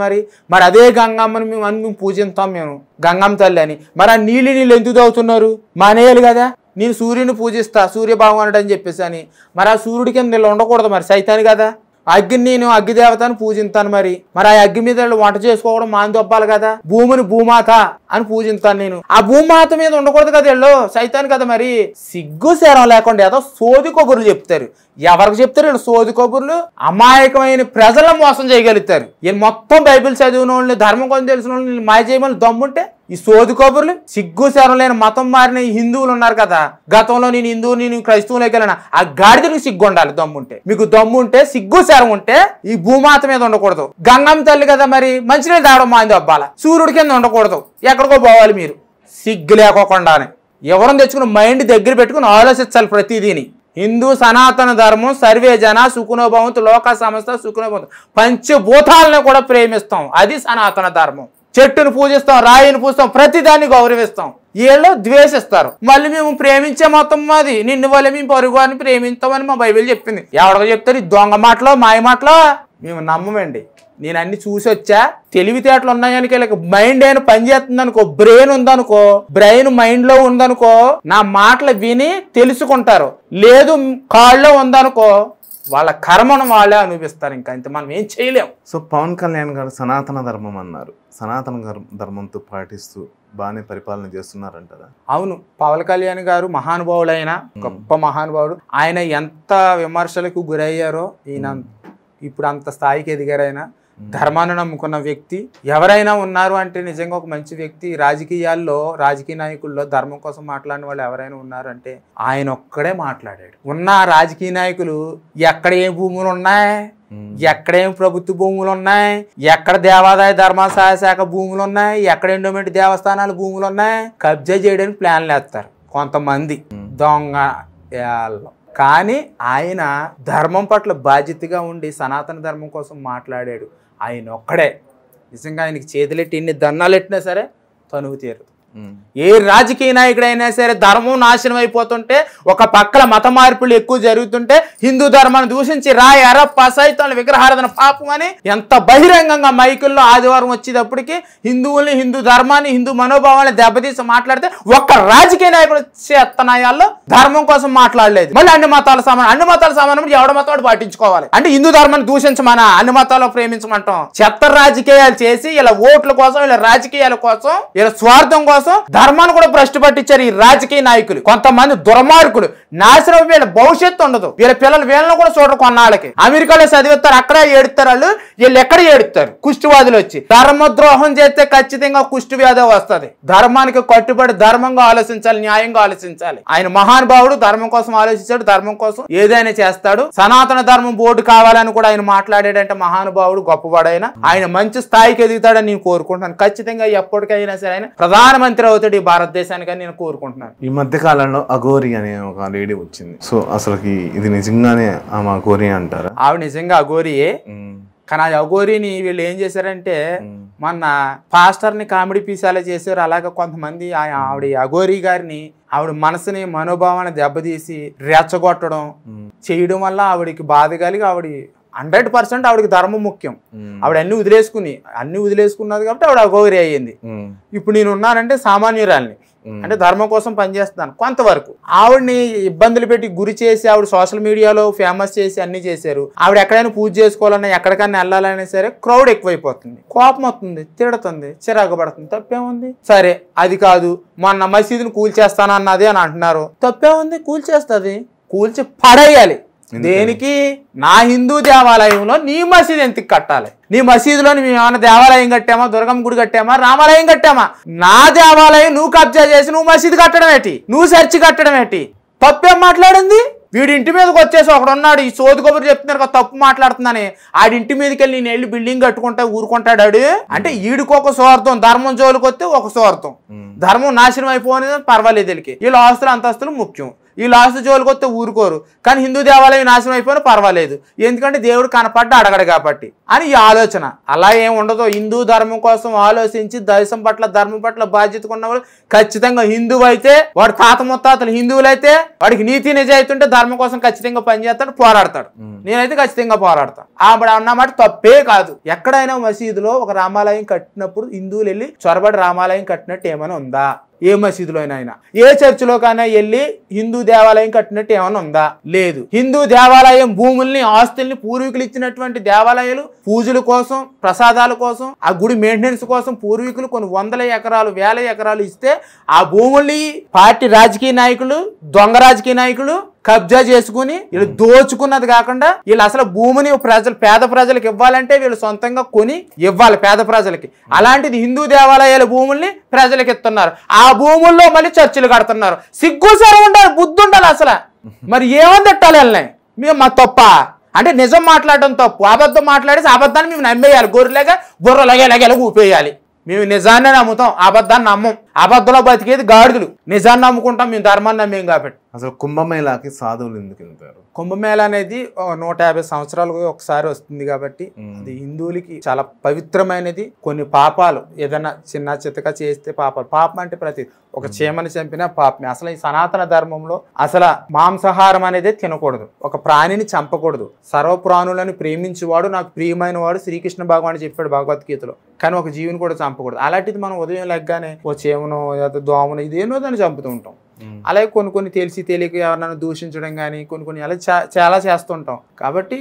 Speaker 2: మరి అదే గంగమ్మని మేము పూజిస్తాం, మేము గంగమ్మ తల్లి అని. మరి ఆ నీళ్ళు ఎందుకు తాగుతున్నారు? మానేయాలి కదా. నేను సూర్యుని పూజిస్తా, సూర్యభగవానుడు అని చెప్పేసి అని. మరి ఆ సూర్యుడి కింద వీళ్ళు ఉండకూడదు, మరి సైతాన్ కదా. అగ్గిని నేను అగ్గి దేవతని పూజిస్తాను. మరి ఆ అగ్గి మీద వంట చేసుకోవడం మాని దొబ్బాలి కదా. భూమిని భూమాత అని పూజిస్తాను నేను. ఆ భూమాత మీద ఉండకూడదు కదా వీళ్ళు, సైతాన్ కదా. మరి సిగ్గు శరం లేకుండా ఏదో సోది కబుర్లు చెప్తారు. ఎవరికి చెప్తారు వీళ్ళు సోది కబుర్లు? అమాయకమైన ప్రజలను మోసం చేయగలుగుతారు. వీళ్ళు మొత్తం బైబిల్ చదివిన వాళ్ళని, ధర్మం కొంచెం తెలిసిన వాళ్ళని మాయ చేయమని దమ్ముంటే ఈ సోది కబుర్లు. సిగ్గు శరం లేని మతం మారిన హిందువులు ఉన్నారు కదా, గతంలో నేను హిందువు నేను క్రైస్తవులోకి వెళ్ళిన ఆ గాడిదలకు సిగ్గు ఉండాలి దమ్ముంటే. మీకు దమ్ముంటే, సిగ్గు శరం ఉంటే ఈ భూమాత మీద ఉండకూడదు. గంగమ్మ తల్లి కదా, మరి మంచినీళ్ళు తాగడం మాంది అబ్బాల, సూర్యుడి కింద ఉండకూడదు, ఎక్కడికో పోవాలి మీరు సిగ్గు లేకోకుండానే. ఎవరిని తెచ్చుకుని మైండ్ దగ్గర పెట్టుకుని ఆలోచించాలి ప్రతిదీని. హిందూ సనాతన ధర్మం సర్వే జన సుఖనోభవంతు లోక సమస్త సుఖనోభవంతు, పంచభూతాలను కూడా ప్రేమిస్తాం, అది సనాతన ధర్మం. చెట్టును పూజిస్తాం, రాయిని పూజిస్తాం, ప్రతిదాన్ని గౌరవిస్తాం. వీళ్ళు ద్వేషిస్తారు. మళ్ళీ మేము ప్రేమించే మతం మాది, నిన్ను వల్ల మేము పొరుగు వారిని ప్రేమిస్తామని మా బైబిల్ చెప్పింది. ఎవడో చెప్తారు దొంగ మాటలో మాయ మాటలో, మేము నమ్మమండి. నేను అన్ని చూసి వచ్చా. తెలివితేటలు ఉన్నాయని మైండ్ అయినా పని చేస్తుంది అనుకో, బ్రెయిన్ ఉందనుకో, బ్రెయిన్ మైండ్ లో ఉందనుకో, నా మాటలు విని తెలుసుకుంటారు. లేదు కాళ్ళలో ఉందనుకో, వాళ్ళ కర్మను వాళ్ళే అనిపిస్తారు. ఇంకా ఇంత మనం ఏం చేయలేం.
Speaker 1: సో పవన్ కళ్యాణ్ గారు సనాతన ధర్మం అన్నారు, సనాతన ధర్మంతో పాటిస్తూ బాగానే పరిపాలన చేస్తున్నారంటారా?
Speaker 2: అవును, పవన్ కళ్యాణ్ గారు మహానుభావుడైన గొప్ప మహానుభావుడు. ఆయన ఎంత విమర్శలకు గురయ్యారో ఈయన ఇప్పుడు అంత స్థాయికి ఎదిగారైనా. ధర్మాన్ని నమ్ముకున్న వ్యక్తి ఎవరైనా ఉన్నారు అంటే నిజంగా ఒక మంచి వ్యక్తి. రాజకీయాల్లో, రాజకీయ నాయకుల్లో ధర్మం కోసం మాట్లాడిన వాళ్ళు ఎవరైనా ఉన్నారు అంటే ఆయన ఒక్కడే మాట్లాడాడు. ఉన్న రాజకీయ నాయకులు ఎక్కడ ఏ భూములు ఉన్నాయి, ఎక్కడేం ప్రభుత్వ భూములు ఉన్నాయి, ఎక్కడ దేవాదాయ ధర్మాదాయ శాఖ భూములు ఉన్నాయి, ఎక్కడ ఎండోమెంట్ దేవస్థానాల భూములు ఉన్నాయి, కబ్జా చేయడానికి ప్లాన్లు వేస్తారు కొంతమంది దొంగ. కానీ ఆయన ధర్మం పట్ల బాధ్యతగా ఉండి సనాతన ధర్మం కోసం మాట్లాడాడు. ఆయన ఒక్కడే. నిజంగా ఆయనకి చేతులెట్టి ఎన్ని దండాలు ఎట్టినా సరే తనువు తీరు. ఏ రాజకీయ నాయకుడైనా సరే ధర్మం నాశనం అయిపోతుంటే, ఒక పక్కల మత మార్పులు ఎక్కువ జరుగుతుంటే, హిందూ ధర్మాన్ని దూషించి రాయి అరప్ప సైతాన్ల విగ్రహారాధన పాపం అని ఎంత బహిరంగంగా మైకుల్లో ఆదివారం వచ్చేటప్పటికి హిందువుల్ని, హిందూ ధర్మాన్ని, హిందూ మనోభావాన్ని దెబ్బతీసి మాట్లాడితే ఒక్క రాజకీయ నాయకుడు చేతనాయాల్లో ధర్మం కోసం మాట్లాడలేదు. మళ్ళీ అన్ని మతాల సమానం ఎవడ మతం పాటించుకోవాలి అంటే హిందూ ధర్మాన్ని దూషించమనా, అన్ని మతాల్లో ప్రేమించమంటాం. చెత్త రాజకీయాలు చేసి ఇలా ఓట్ల కోసం, ఇలా రాజకీయాల కోసం, ఇలా స్వార్థం కోసం ధర్మాన్ని కూడా భ్రష్టు పట్టించారు ఈ రాజకీయ నాయకులు. కొంతమంది దుర్మార్గులు నాశనం, వీళ్ళ భవిష్యత్తు ఉండదు. వీళ్ళ పిల్లలు వీళ్ళని కూడా చూడరు. కొన్నాళ్ళకి అమెరికాలో చదివిస్తారు, అక్కడ ఏడుస్తారు. వీళ్ళు ఎక్కడ ఏడుస్తారు? కుష్టివాదులు వచ్చి. ధర్మద్రోహం చేస్తే ఖచ్చితంగా కుష్టి వ్యాధి వస్తుంది. ధర్మానికి కట్టుబడి ధర్మంగా ఆలోచించాలి, న్యాయంగా ఆలోచించాలి. ఆయన మహానుభావుడు, ధర్మం కోసం ఆలోచించాడు, ధర్మం కోసం ఏదైనా చేస్తాడు. సనాతన ధర్మం బోర్డు కావాలని కూడా ఆయన మాట్లాడాడంటే మహానుభావుడు, గొప్పవాడైన. ఆయన మంచి స్థాయికి ఎదుగుతాడని నేను కోరుకుంటున్నాను. ఖచ్చితంగా ఎప్పటికైనా సరే ఆయన ప్రధానమంత్రి అవుతాడు ఈ భారతదేశానికి అని నేను కోరుకుంటున్నాను.
Speaker 1: ఈ మధ్య కాలంలో అఘోరి అనే ఒక లేడీ వచ్చింది. సో అసలుకి ఇది నిజంగానే ఆమె అఘోరి అంటారా?
Speaker 2: ఆవిడ నిజంగా అఘోరియే. కానీ ఆ అఘోరిని వీళ్ళు ఏం చేశారంటే మొన్న పాస్టర్ని కామెడీ పీసాలా చేశారు. అలాగే కొంతమంది ఆవిడ అఘోరి గారిని ఆవిడ మనసుని మనోభావాన్ని దెబ్బతీసి రెచ్చగొట్టడం చేయడం వల్ల ఆవిడికి బాధ కలిగి ఆవిడ 100% ఆవిడకి ధర్మం ముఖ్యం. ఆవిడ అన్ని వదిలేసుకున్నది కాబట్టి ఆవిడ అఘోరి అయ్యింది. ఇప్పుడు నేను ఉన్నానంటే సామాన్యురాల్ని, అంటే ధర్మం కోసం పనిచేస్తున్నాను కొంతవరకు. ఆవిడని ఇబ్బందులు పెట్టి గురి చేసి ఆవిడ సోషల్ మీడియాలో ఫేమస్ చేసి అన్ని చేశారు. ఆవిడ ఎక్కడైనా పూజ చేసుకోవాలన్నా ఎక్కడికైనా వెళ్ళాలన్నా సరే క్రౌడ్ ఎక్కువైపోతుంది, కోపం వస్తుంది, తిడుతుంది, చిరాకు పడుతుంది. తప్పేముంది? సరే అది కాదు, మొన్న మసీదుని కూల్చేస్తానన్నది అని అంటున్నారు. తప్పేముంది? కూల్చేస్తుంది, కూల్చి పడేయాలి. దేనికి? నా హిందూ దేవాలయంలో నీ మసీదు ఎందుకు కట్టాలి? నీ మసీదులో మేము ఏమైనా దేవాలయం కట్టామా, దుర్గమ్మ గుడి కట్టామా, రామాలయం కట్టామా? నా దేవాలయం నువ్వు కబ్జా చేసి నువ్వు మసీదు కట్టడం ఏంటి? నువ్వు చర్చి కట్టడం ఏంటి? తప్పేం మాట్లాడింది? వీడి ఇంటి మీదకి వచ్చేసి ఒకడున్నాడు, ఈ సోది కబురు చెప్తున్నారు కదా తప్పు మాట్లాడుతుందని. ఆడింటి మీదకి వెళ్ళి నేను వెళ్ళి బిల్డింగ్ కట్టుకుంటా ఊరుకుంటాడు. అంటే ఈడికి ఒక స్వార్థం, ధర్మం జోలికి వస్తే ఒక స్వార్థం. ధర్మం నాశనం అయిపోయినది పర్వాలేదు, వీళ్ళకి వీళ్ళ ఆస్తులు అంతస్తులు ముఖ్యం. ఈ లాస్ట్ జోలికి వస్తే ఊరుకోరు. కానీ హిందూ దేవాలయం నాశనం అయిపోయినా పర్వాలేదు, ఎందుకంటే దేవుడు కనపడ్డ అడగడు కాబట్టి అని ఈ ఆలోచన. అలా ఏం ఉండదు. హిందూ ధర్మం కోసం ఆలోచించి దేశం పట్ల ధర్మం పట్ల బాధ్యత ఉన్నవాడు ఖచ్చితంగా హిందువు అయితే, వాడు తాత ముత్తాతలు హిందువులు అయితే వాడికి నీతి నిజాయితీ ఉంటే ధర్మం కోసం ఖచ్చితంగా పనిచేస్తాడు, పోరాడతాడు. నేనైతే ఖచ్చితంగా పోరాడతాను. ఆవిడ అన్నమాట తప్పే కాదు. ఎక్కడైనా మసీదులో ఒక రామాలయం కట్టినప్పుడు హిందువులు వెళ్ళి చొరబడి రామాలయం కట్టినట్టు ఏమైనా ఉందా? ఏ మసీదులో అయినా, ఏ చర్చిలోకైనా వెళ్ళి హిందూ దేవాలయం కట్టినట్టు ఏమైనా ఉందా? లేదు. హిందూ దేవాలయం భూముల్ని, ఆస్తుల్ని పూర్వీకులు ఇచ్చినటువంటి దేవాలయాలు పూజల కోసం, ప్రసాదాల కోసం, ఆ గుడి మెయింటెనెన్స్ కోసం పూర్వీకులు కొన్ని వందల ఎకరాలు, వేల ఎకరాలు ఇస్తే ఆ భూముల్ని పార్టీ రాజకీయ నాయకులు, దొంగ రాజకీయ నాయకులు కబ్జా చేసుకుని వీళ్ళు దోచుకున్నది కాకుండా వీళ్ళు అసలు భూమిని పేద ప్రజలకు ఇవ్వాలంటే వీళ్ళు సొంతంగా కొని ఇవ్వాలి పేద ప్రజలకి. అలాంటిది హిందూ దేవాలయాల భూముల్ని ప్రజలకు ఇస్తున్నారు. ఆ భూముల్లో మళ్ళీ చర్చిలు కడుతున్నారు. సిగ్గు సరే ఉండాలి, బుద్ధి ఉండాలి. అసలు మరి ఏమని తిట్టాలి వెళ్ళినాయి? మేము మా తప్ప అంటే నిజం మాట్లాడడం తప్పు, అబద్ధం మాట్లాడేసి అబద్ధాన్ని మేము నమ్మేయాలి. గొర్రెలాగా బుర్రలాగే ఊపేయాలి. మేము నిజాన్ని నమ్ముతాం, అబద్ధాన్ని నమ్మం. అబద్ధంలో బతికేది గాడిదలు, నిజాన్ని నమ్ముకుంటాం, మేము ధర్మాన్ని నమ్మేం కాబట్టి.
Speaker 1: అసలు కుంభమేళాకి సాధువులు ఎందుకు వెళ్తారు?
Speaker 2: కుంభమేళ అనేది 150 సంవత్సరాలకు ఒకసారి వస్తుంది కాబట్టి అది హిందువులకి చాలా పవిత్రమైనది. కొన్ని పాపాలు ఏదైనా చిన్న చితక చేస్తే పాపం అంటే ప్రతి ఒక చీమని చంపిన పాపమే. అసలు ఈ సనాతన ధర్మంలో అసలు మాంసాహారం అనేది తినకూడదు, ఒక ప్రాణిని చంపకూడదు. సర్వప్రాణులను ప్రేమించేవాడు నాకు ప్రియమైన వాడు శ్రీకృష్ణ భగవానుడు చెప్పాడు భగవద్గీతలో. కానీ ఒక జీవిని కూడా చంపకూడదు. అలాంటిది మనం ఉదయం లెగ్గానే ఓ చీమను, దోమను, ఇదేనో దాన్ని చంపుతూ ఉంటాం. అలాగే కొన్ని తెలిసి తెలియక ఎవరినైనా దూషించడం కానీ కొన్ని అలా చాలా చేస్తుంటాం. కాబట్టి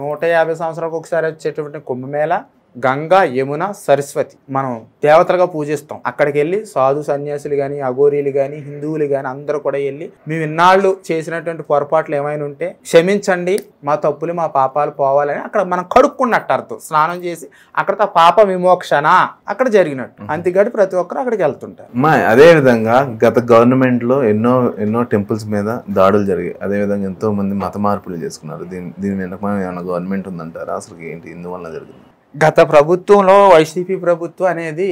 Speaker 2: 150 సంవత్సరాలకు ఒకసారి వచ్చేటువంటి కుంభమేళ గంగా, యమున, సరస్వతి మనం దేవతలుగా పూజిస్తాం. అక్కడికి వెళ్ళి సాధు సన్యాసులు కానీ, అఘోరీలు కానీ, హిందువులు కానీ అందరూ కూడా వెళ్ళి మేము ఇన్నాళ్ళు చేసినటువంటి పొరపాట్లు ఏమైనా ఉంటే క్షమించండి, మా తప్పులు మా పాపాలు పోవాలని అక్కడ మనం కడుక్కున్నట్టు అర్థం. స్నానం చేసి అక్కడ పాప విమోక్షణ అక్కడ జరిగినట్టు. అంతేగాని ప్రతి ఒక్కరు అక్కడికి వెళ్తుంటారు.
Speaker 1: అదే విధంగా గత గవర్నమెంట్ లో ఎన్నో టెంపుల్స్ మీద దాడులు జరిగాయి. అదే విధంగా ఎంతో మంది మత మార్పులు చేసుకున్నారు. దీని వెనక ఏమైనా గవర్నమెంట్ ఉందంటారా? అసలు ఏంటి ఎందువల్ల జరిగింది?
Speaker 2: గత ప్రభుత్వంలో వైసీపీ ప్రభుత్వం అనేది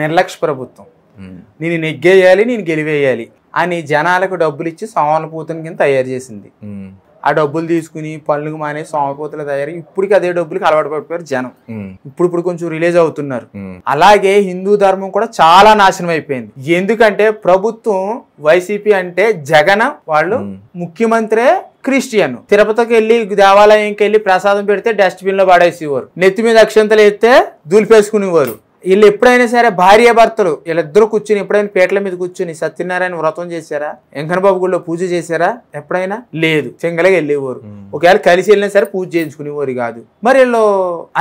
Speaker 2: నిర్లక్ష్య ప్రభుత్వం. నేను నెగ్గేయాలి, నేను గెలివేయాలి అని జనాలకు డబ్బులు ఇచ్చి సోమరపోతుని కింద తయారు చేసింది. ఆ డబ్బులు తీసుకుని పనులకు మానేసి సోమరపోతులు తయారు. ఇప్పటికి అదే డబ్బులకి అలవాటు పడిపోయారు జనం. ఇప్పుడు కొంచెం రిలీజ్ అవుతున్నారు. అలాగే హిందూ ధర్మం కూడా చాలా నాశనం అయిపోయింది. ఎందుకంటే ప్రభుత్వం వైసీపీ అంటే జగన్ వాళ్ళు ముఖ్యమంత్రే క్రిస్టియన్. తిరుపతికి వెళ్ళి దేవాలయంకి వెళ్ళి ప్రసాదం పెడితే డస్ట్బిన్ లో పడేసేవారు. నెత్తి మీద అక్షంతలు ఎత్తే దులిపేసుకునేవారు. వీళ్ళు ఎప్పుడైనా సరే భార్య భర్తలు వీళ్ళిద్దరు కూర్చుని ఎప్పుడైనా పీటల మీద కూర్చుని సత్యనారాయణ వ్రతం చేశారా, వెంకన్నబాబు గుడిలో పూజ చేశారా? ఎప్పుడైనా లేదు. సింగల్గా వెళ్ళేవారు. ఒకవేళ కలిసి వెళ్ళినా సరే పూజ చేయించుకునేవారు కాదు. మరి వీళ్ళు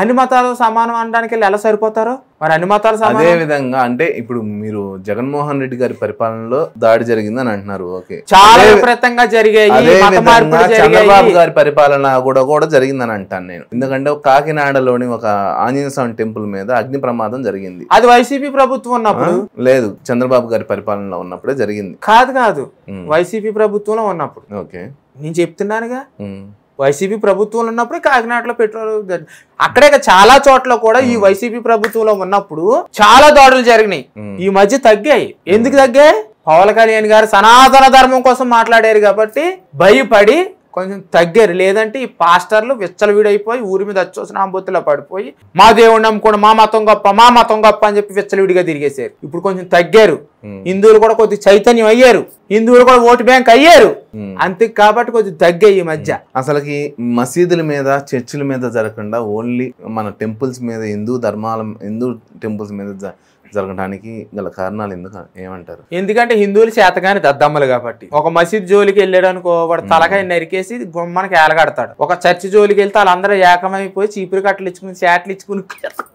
Speaker 2: అన్ని మతాలు సమానం అనడానికి వెళ్ళి ఎలా సరిపోతారో మరి అన్ని మతాలు
Speaker 1: అదే విధంగా అంటే ఇప్పుడు మీరు జగన్మోహన్ రెడ్డి గారి పరిపాలనలో దాడి జరిగిందని అంటున్నారు. ఓకే,
Speaker 2: చాలా విపరీతంగా జరిగాయి.
Speaker 1: చంద్రబాబు గారి పరిపాలన కూడా జరిగిందని అంటాను నేను. ఎందుకంటే కాకినాడలోని ఒక ఆంజనేయ స్వామి టెంపుల్ మీద అగ్ని ప్రమాదం జరిగింది.
Speaker 2: అది వైసీపీ ప్రభుత్వం ఉన్నప్పుడు
Speaker 1: లేదు, చంద్రబాబు గారి పరిపాలనలో ఉన్నప్పుడే జరిగింది.
Speaker 2: కాదు వైసీపీ ప్రభుత్వంలో ఉన్నప్పుడు.
Speaker 1: ఓకే,
Speaker 2: నేను చెప్తున్నానుగా వైసీపీ ప్రభుత్వంలో ఉన్నప్పుడు కాకినాడలో పెట్రోల్ అక్కడే చాలా చోట్ల కూడా ఈ వైసీపీ ప్రభుత్వంలో ఉన్నప్పుడు చాలా దాడులు జరిగినాయి. ఈ మధ్య తగ్గాయి. ఎందుకు తగ్గాయి? పవన్ కళ్యాణ్ గారు సనాతన ధర్మం కోసం మాట్లాడారు కాబట్టి భయపడి కొంచెం తగ్గారు. లేదంటే ఈ పాస్టర్లు విచ్చలవిడైపోయి ఊరి మీద వచ్చేసిన ఆంబొత్తిలో పడిపోయి మా దేవుడు నమ్ముకోండి, మా మతం గొప్ప అని చెప్పి విచ్చలవిడిగా తిరిగేశారు. ఇప్పుడు కొంచెం తగ్గారు. హిందువులు కూడా కొద్దిగా చైతన్యం అయ్యారు. హిందువులు కూడా ఓటు బ్యాంక్ అయ్యారు. అంతే కాబట్టి కొద్దిగా తగ్గాయి ఈ మధ్య.
Speaker 1: అసలుకి మసీదుల మీద చర్చిల మీద జరగకుండా ఓన్లీ మన టెంపుల్స్ మీద హిందూ టెంపుల్స్ మీద జరగడానికి గల కారణాలు ఎందుకు ఏమంటారు?
Speaker 2: ఎందుకంటే హిందువులు చేతగాని దద్దమ్మలు కాబట్టి. ఒక మసీద్ జోలికి వెళ్ళాడు అనుకో, వాడు తలకాయ నరికేసి గుమ్మనికి ఏలగడతాడు. ఒక చర్చి జోలికి వెళ్తే వాళ్ళందరూ ఏకమైపోయి చీపురు కట్టలు ఇచ్చుకుని చేట్లు ఇచ్చుకుని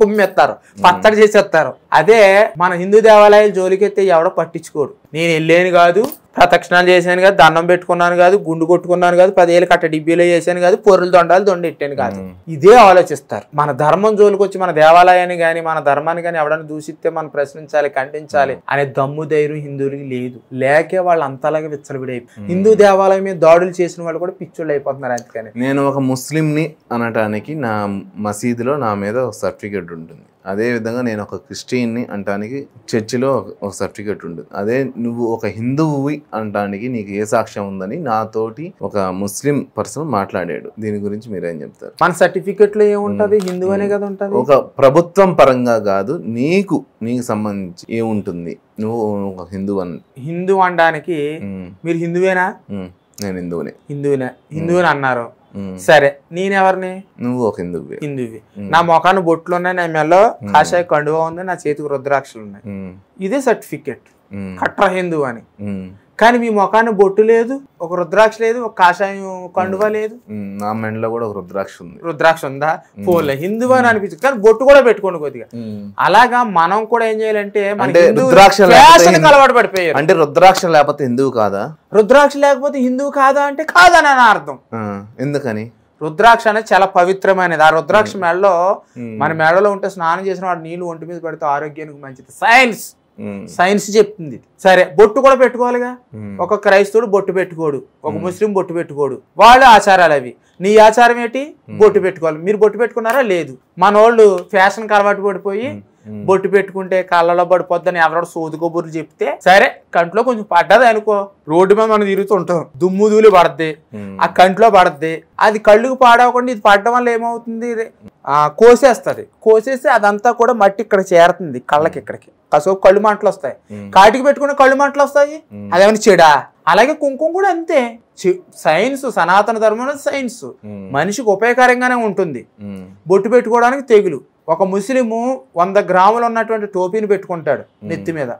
Speaker 2: కుమ్మెత్తారు, పచ్చడి చేసేస్తారు. అదే మన హిందూ దేవాలయాలు జోలికి ఎత్తే ఎవడో పట్టించుకోడు. నేను వెళ్ళాను కాదు, ప్రదక్షిణాలు చేశాను కాదు, దండం పెట్టుకున్నాను కాదు, గుండు కొట్టుకున్నాను కాదు, 10 ఏళ్ళు కట్ట డిబ్బీలో చేశాను కాదు, పొర్రులు దొండాలు దొండెట్టాను కాదు. ఇదే ఆలోచిస్తారు. మన ధర్మం జోలికి వచ్చి మన దేవాలయాన్ని గాని మన ధర్మాన్ని గాని ఎవడన్నా దూషిస్తే మనం ప్రశ్నించాలి, ఖండించాలి అనే దమ్ము ధైర్యం హిందువులకి లేదు. లేకే వాళ్ళు అంతలాగా విచ్చలవిడైపోయి హిందూ దేవాలయం మీద దాడులు చేసిన వాళ్ళు కూడా పిచ్చోళ్ళు అయిపోతున్నారు. అందుకని
Speaker 1: నేను ఒక ముస్లింని అనటానికి నా మసీదులో నా మీద ఒక సర్టిఫికేట్ ఉంటుంది. అదే విధంగా నేను ఒక క్రిస్టియన్ని అంటానికి చర్చిలో ఒక సర్టిఫికేట్ ఉంటుంది. అదే నువ్వు ఒక హిందువువి అంటానికి నీకు ఏ సాక్ష్యం ఉందని నాతోటి ఒక ముస్లిం పర్సన్ మాట్లాడాడు. దీని గురించి మీరేం చెప్తారు?
Speaker 2: మన సర్టిఫికేట్ లో ఏముంటది? హిందూ అనే కదా ఉంటది.
Speaker 1: ఒక ప్రభుత్వం పరంగా కాదు, నీకు సంబంధించి ఏముంటుంది? నువ్వు ఒక హిందూ
Speaker 2: అనడానికి మీరు హిందువేనా?
Speaker 1: నేను
Speaker 2: హిందువుని అన్నారు. సరే, నేనెవరిని?
Speaker 1: నువ్వు ఒక హిందువి.
Speaker 2: నా మొఖాన్ని బొట్లు ఉన్నాయి, నా మెల్లో కాషాయ కండువా ఉంది, నా చేతికి రుద్రాక్షలు ఉన్నాయి. ఇదే సర్టిఫికెట్ కట్ర హిందూ అని. కానీ మీ మొఖాన్ని బొట్టు లేదు, ఒక రుద్రాక్ష లేదు, ఒక కాషాయం కండువా లేదు.
Speaker 1: నా మెండ్లో కూడా ఒక
Speaker 2: రుద్రాక్ష ఉందా? ఫోన్లే హిందువు అని అనిపించింది. కానీ బొట్టు కూడా పెట్టుకోండి కొద్దిగా. అలాగా మనం కూడా ఏం చేయాలంటే అలవాటు పడిపోయారు.
Speaker 1: అంటే రుద్రాక్ష లేకపోతే హిందువు కాదా?
Speaker 2: రుద్రాక్ష లేకపోతే హిందువు కాదా అంటే కాదని అని అర్థం.
Speaker 1: ఎందుకని?
Speaker 2: రుద్రాక్ష అనేది చాలా పవిత్రమైనది. ఆ రుద్రాక్ష మెడలో మన మెడలో ఉంటే స్నానం చేసిన వాడు నీళ్లు ఒంటి మీద పెడితే ఆరోగ్యానికి మంచిది. సైన్స్ చెప్తుంది. సరే, బొట్టు కూడా పెట్టుకోవాలిగా. ఒక క్రైస్తవుడు బొట్టు పెట్టుకోడు, ఒక ముస్లిం బొట్టు పెట్టుకోడు. వాళ్ళ ఆచారాలు అవి. నీ ఆచారం ఏంటి? బొట్టు పెట్టుకోవాలి. మీరు బొట్టు పెట్టుకున్నారా? లేదు. మన వాళ్ళు ఫ్యాషన్కి అలవాటు పడిపోయి బొట్టు పెట్టుకుంటే కళ్ళలో పడిపోద్దని ఎవరో సోదు కబుర్లు చెప్తే సరే, కంట్లో కొంచెం పడ్డది అనుకో, రోడ్డు మీద మనం తిరుగుతుంటాం, దుమ్ము ధూళి పడద్ది, ఆ కంట్లో పడద్ది. అది కళ్ళుకు పాడవకుండా ఇది పడడం వల్ల ఏమవుతుంది? కోసేస్తే అదంతా కూడా మట్టి ఇక్కడ చేరుతుంది, కళ్ళకి ఇక్కడికి. కాసేపు కళ్ళు మంటలు వస్తాయి. కాటికి పెట్టుకున్న కళ్ళు మంటలు వస్తాయి. అదేమైనా చెడా? అలాగే కుంకుమ కూడా అంతే. సైన్స్, సనాతన ధర్మం సైన్స్ మనిషికి ఉపయోగకరంగానే ఉంటుంది. బొట్టు పెట్టుకోవడానికి తెగులు. ఒక ముస్లిము 100 గ్రాములు ఉన్నటువంటి టోపీని పెట్టుకుంటాడు నెత్తి మీద.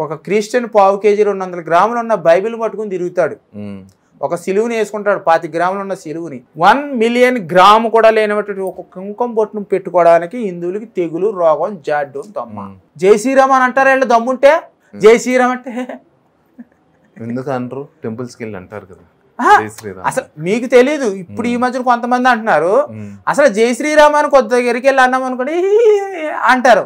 Speaker 2: ఒక క్రిస్టియన్ 1/2 కేజీ 200 గ్రాములు ఉన్న బైబిల్ పట్టుకుని తిరుగుతాడు. ఒక సిలువుని వేసుకుంటాడు, 25 గ్రాములు ఉన్న సిలువుని. 1 మిలియన్ గ్రాము కూడా లేనటువంటి ఒక కుంకుమ బొట్టును పెట్టుకోవడానికి హిందువులకి తెగులు, రోగం, జాడ్డు, దమ్మ. జై శ్రీరామ్ అని అంటారు. వీళ్ళు దమ్ముంటే జై శ్రీరామ్ అంటే
Speaker 1: ఎందుకు అంటారు? టెంపుల్స్కి వెళ్ళి అంటారు కదా.
Speaker 2: అసలు మీకు తెలీదు. ఇప్పుడు ఈ మధ్యన కొంతమంది అంటున్నారు అసలు జై శ్రీరామ్ అని కొద్ది దగ్గరికి వెళ్ళి అన్నాం అనుకోండి అంటారు.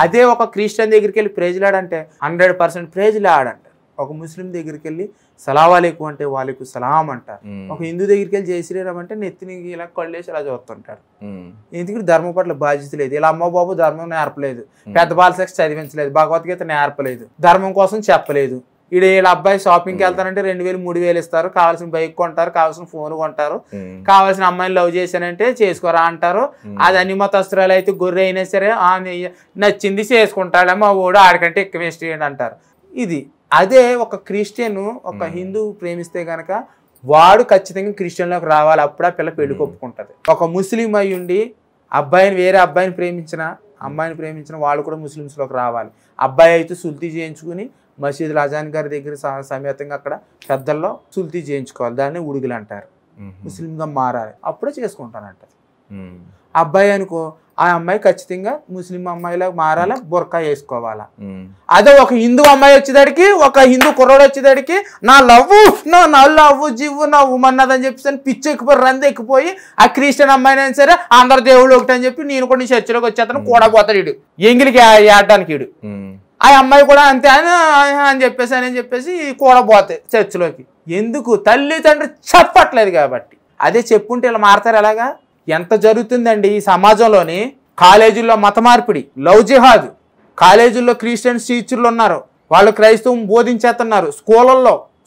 Speaker 2: అదే ఒక క్రిస్టియన్ దగ్గరికి వెళ్ళి ప్రేజ్లాడంటే 100% ప్రేజ్లాడంటారు. ఒక ముస్లిం దగ్గరికి వెళ్ళి సలావాలేకు అంటే వాళ్ళకు సలాం అంటారు. ఒక హిందూ దగ్గరికి వెళ్ళి జై శ్రీరామ్ అంటే నెత్తిని ఇలా కళ్ళేసి ఇలా చూస్తుంటారు. ఎందుకంటే ధర్మం పట్ల బాధ్యత లేదు. ఇలా అమ్మ బాబు ధర్మం నేర్పలేదు, పెద్ద బాలశక్తి చదివించలేదు, భగవద్గీత నేర్పలేదు, ధర్మం కోసం చెప్పలేదు. వీళ్ళ అబ్బాయి షాపింగ్కి వెళ్తానంటే 2000 3000 ఇస్తారు, కావాల్సిన బైక్ కొంటారు, కావాల్సిన ఫోన్ కొంటారు, కావాల్సిన అమ్మాయిని లవ్ చేశానంటే చేసుకోరా అంటారు. అది అన్ని మతస్తురాలు అయితే గొర్రె అయినా సరే నచ్చింది చేసుకుంటాడే మా ఓడు, ఆడికంటే ఎక్కువ ఇష్టం అంటారు. ఇది అదే ఒక క్రిస్టియన్ ఒక హిందూ ప్రేమిస్తే గనక వాడు ఖచ్చితంగా క్రిస్టియన్లోకి రావాలి. అప్పుడు ఆ పిల్ల పెళ్లి ఒప్పుకుంటది. ఒక ముస్లిం అయి ఉండి అబ్బాయిని వేరే అబ్బాయిని ప్రేమించిన అమ్మాయిని ప్రేమించిన వాళ్ళు కూడా ముస్లిమ్స్లోకి రావాలి. అబ్బాయి అయితే సుల్తీ చేయించుకుని మసీదుల అజాన్ గారి దగ్గర సమేతంగా అక్కడ పెద్దల్లో సుల్తీ చేయించుకోవాలి. దాన్ని ఉడుగులు అంటారు. ముస్లింగా మారాలి, అప్పుడే చేసుకుంటానంట. అబ్బాయి అనుకో, ఆ అమ్మాయి ఖచ్చితంగా ముస్లిం అమ్మాయిలా మారాలా, బుర్కా వేసుకోవాలా. అదే ఒక హిందూ అమ్మాయి వచ్చేదాడికి, ఒక హిందూ కుర్రోడు వచ్చేదాడికి నా లవ్వు జివ్వు నవ్వు మన్నదని చెప్పేసి పిచ్చి ఎక్కిపోయి రంది ఎక్కిపోయి ఆ క్రిస్టియన్ అమ్మాయిని అయినా సరే అందరు దేవుళ్ళు ఒకటి అని చెప్పి నేను కూడా నీ చర్చిలోకి వచ్చేస్తాను కూడా పోతాడు వీడు ఎంగిలికి ఆడడానికి. వీడు ఆ అమ్మాయి కూడా అంతే అని చెప్పేసి కూడా పోతాయి చర్చిలోకి. ఎందుకు? తల్లి తండ్రి చెప్పట్లేదు కాబట్టి. అదే చెప్పుంటే ఇలా మారతారు ఎలాగా? ఎంత జరుగుతుందండి ఈ సమాజంలోని. కాలేజీల్లో మత మార్పిడి, లవ్ జిహాద్. కాలేజీల్లో క్రిస్టియన్స్ టీచర్లు ఉన్నారు, వాళ్ళు క్రైస్తవం బోధించేస్తున్నారు.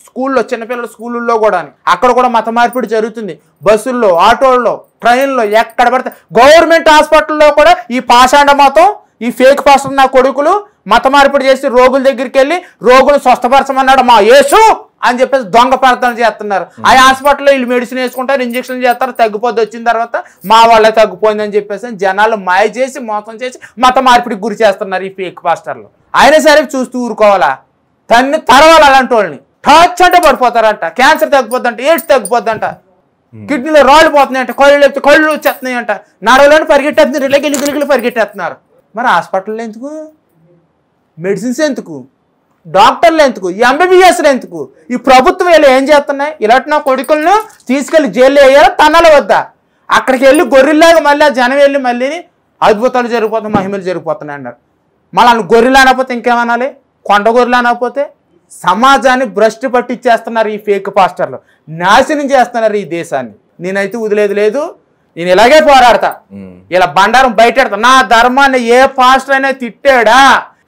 Speaker 2: స్కూల్లో చిన్నపిల్లల స్కూళ్ళల్లో కూడా అక్కడ కూడా మత మార్పిడి జరుగుతుంది. బస్సుల్లో, ఆటోల్లో, ట్రైన్లో, ఎక్కడ పడితే. గవర్నమెంట్ హాస్పిటల్లో కూడా ఈ పాషాండ మతం, ఈ ఫేక్ పాస్టర్ నా కొడుకులు మత మార్పిడి చేసి రోగుల దగ్గరికి వెళ్ళి రోగులు స్వస్థపరచమన్నాడు మా యేసు అని చెప్పేసి దొంగ ప్రార్థన చేస్తున్నారు. ఆ హాస్పిటల్లో వీళ్ళు మెడిసిన్ వేసుకుంటారు, ఇంజక్షన్ చేస్తారు, తగ్గిపోద్ది. వచ్చిన తర్వాత మా వాళ్ళే తగ్గిపోయిందని చెప్పేసి జనాలు మాయ చేసి మోసం చేసి మత మార్పిడికి గురి చేస్తున్నారు ఈ ఫేక్ పాస్టర్లు. అయినా సరే చూస్తూ ఊరుకోవాలా? తన్ని తరవాలి అలాంటి వాళ్ళని. టచ్ అంటే పడిపోతారంట, క్యాన్సర్ తగ్గిపోద్దంట, ఎయిడ్స్ తగ్గిపోద్దంట, కిడ్నీలో రాళ్ళు పోతున్నాయంట, కళ్ళు వచ్చేస్తున్నాయంట, నడవలోని పరిగెట్టేస్తున్నారు, గిలిగిలిగిలి పరిగెట్టేస్తున్నారు. మరి హాస్పిటల్లో ఎందుకు? మెడిసిన్స్ ఎందుకు? డాక్టర్లు ఎందుకు? ఈ ఎంబీబీఎస్లు ఎందుకు? ఈ ప్రభుత్వం వీళ్ళు ఏం చేస్తున్నాయి? ఇలాంటి నా కొడుకులను తీసుకెళ్లి జైల్లో వేయాలి, తనాల వద్దా? అక్కడికి వెళ్ళి గొర్రెల్లాగా మళ్ళీ జనం వెళ్ళి మళ్ళీ అద్భుతాలు జరిగిపోతున్నాయి, మహిమలు జరిగిపోతున్నాయి అన్నారు. మళ్ళీ గొర్రెలు అనకపోతే ఇంకేమనాలి? కొండ గొర్రెలు అనకపోతే? సమాజాన్ని భ్రష్టు పట్టించేస్తున్నారు ఈ ఫేక్ పాస్టర్లు, నాశనం చేస్తున్నారు ఈ దేశాన్ని. నేనైతే వదిలేదు లేదు, నేను ఇలాగే పోరాడతా. ఇలా బండారం బయటెడతా. నా ధర్మాన్ని ఏ పాస్టర్ అయినా తిట్టాడా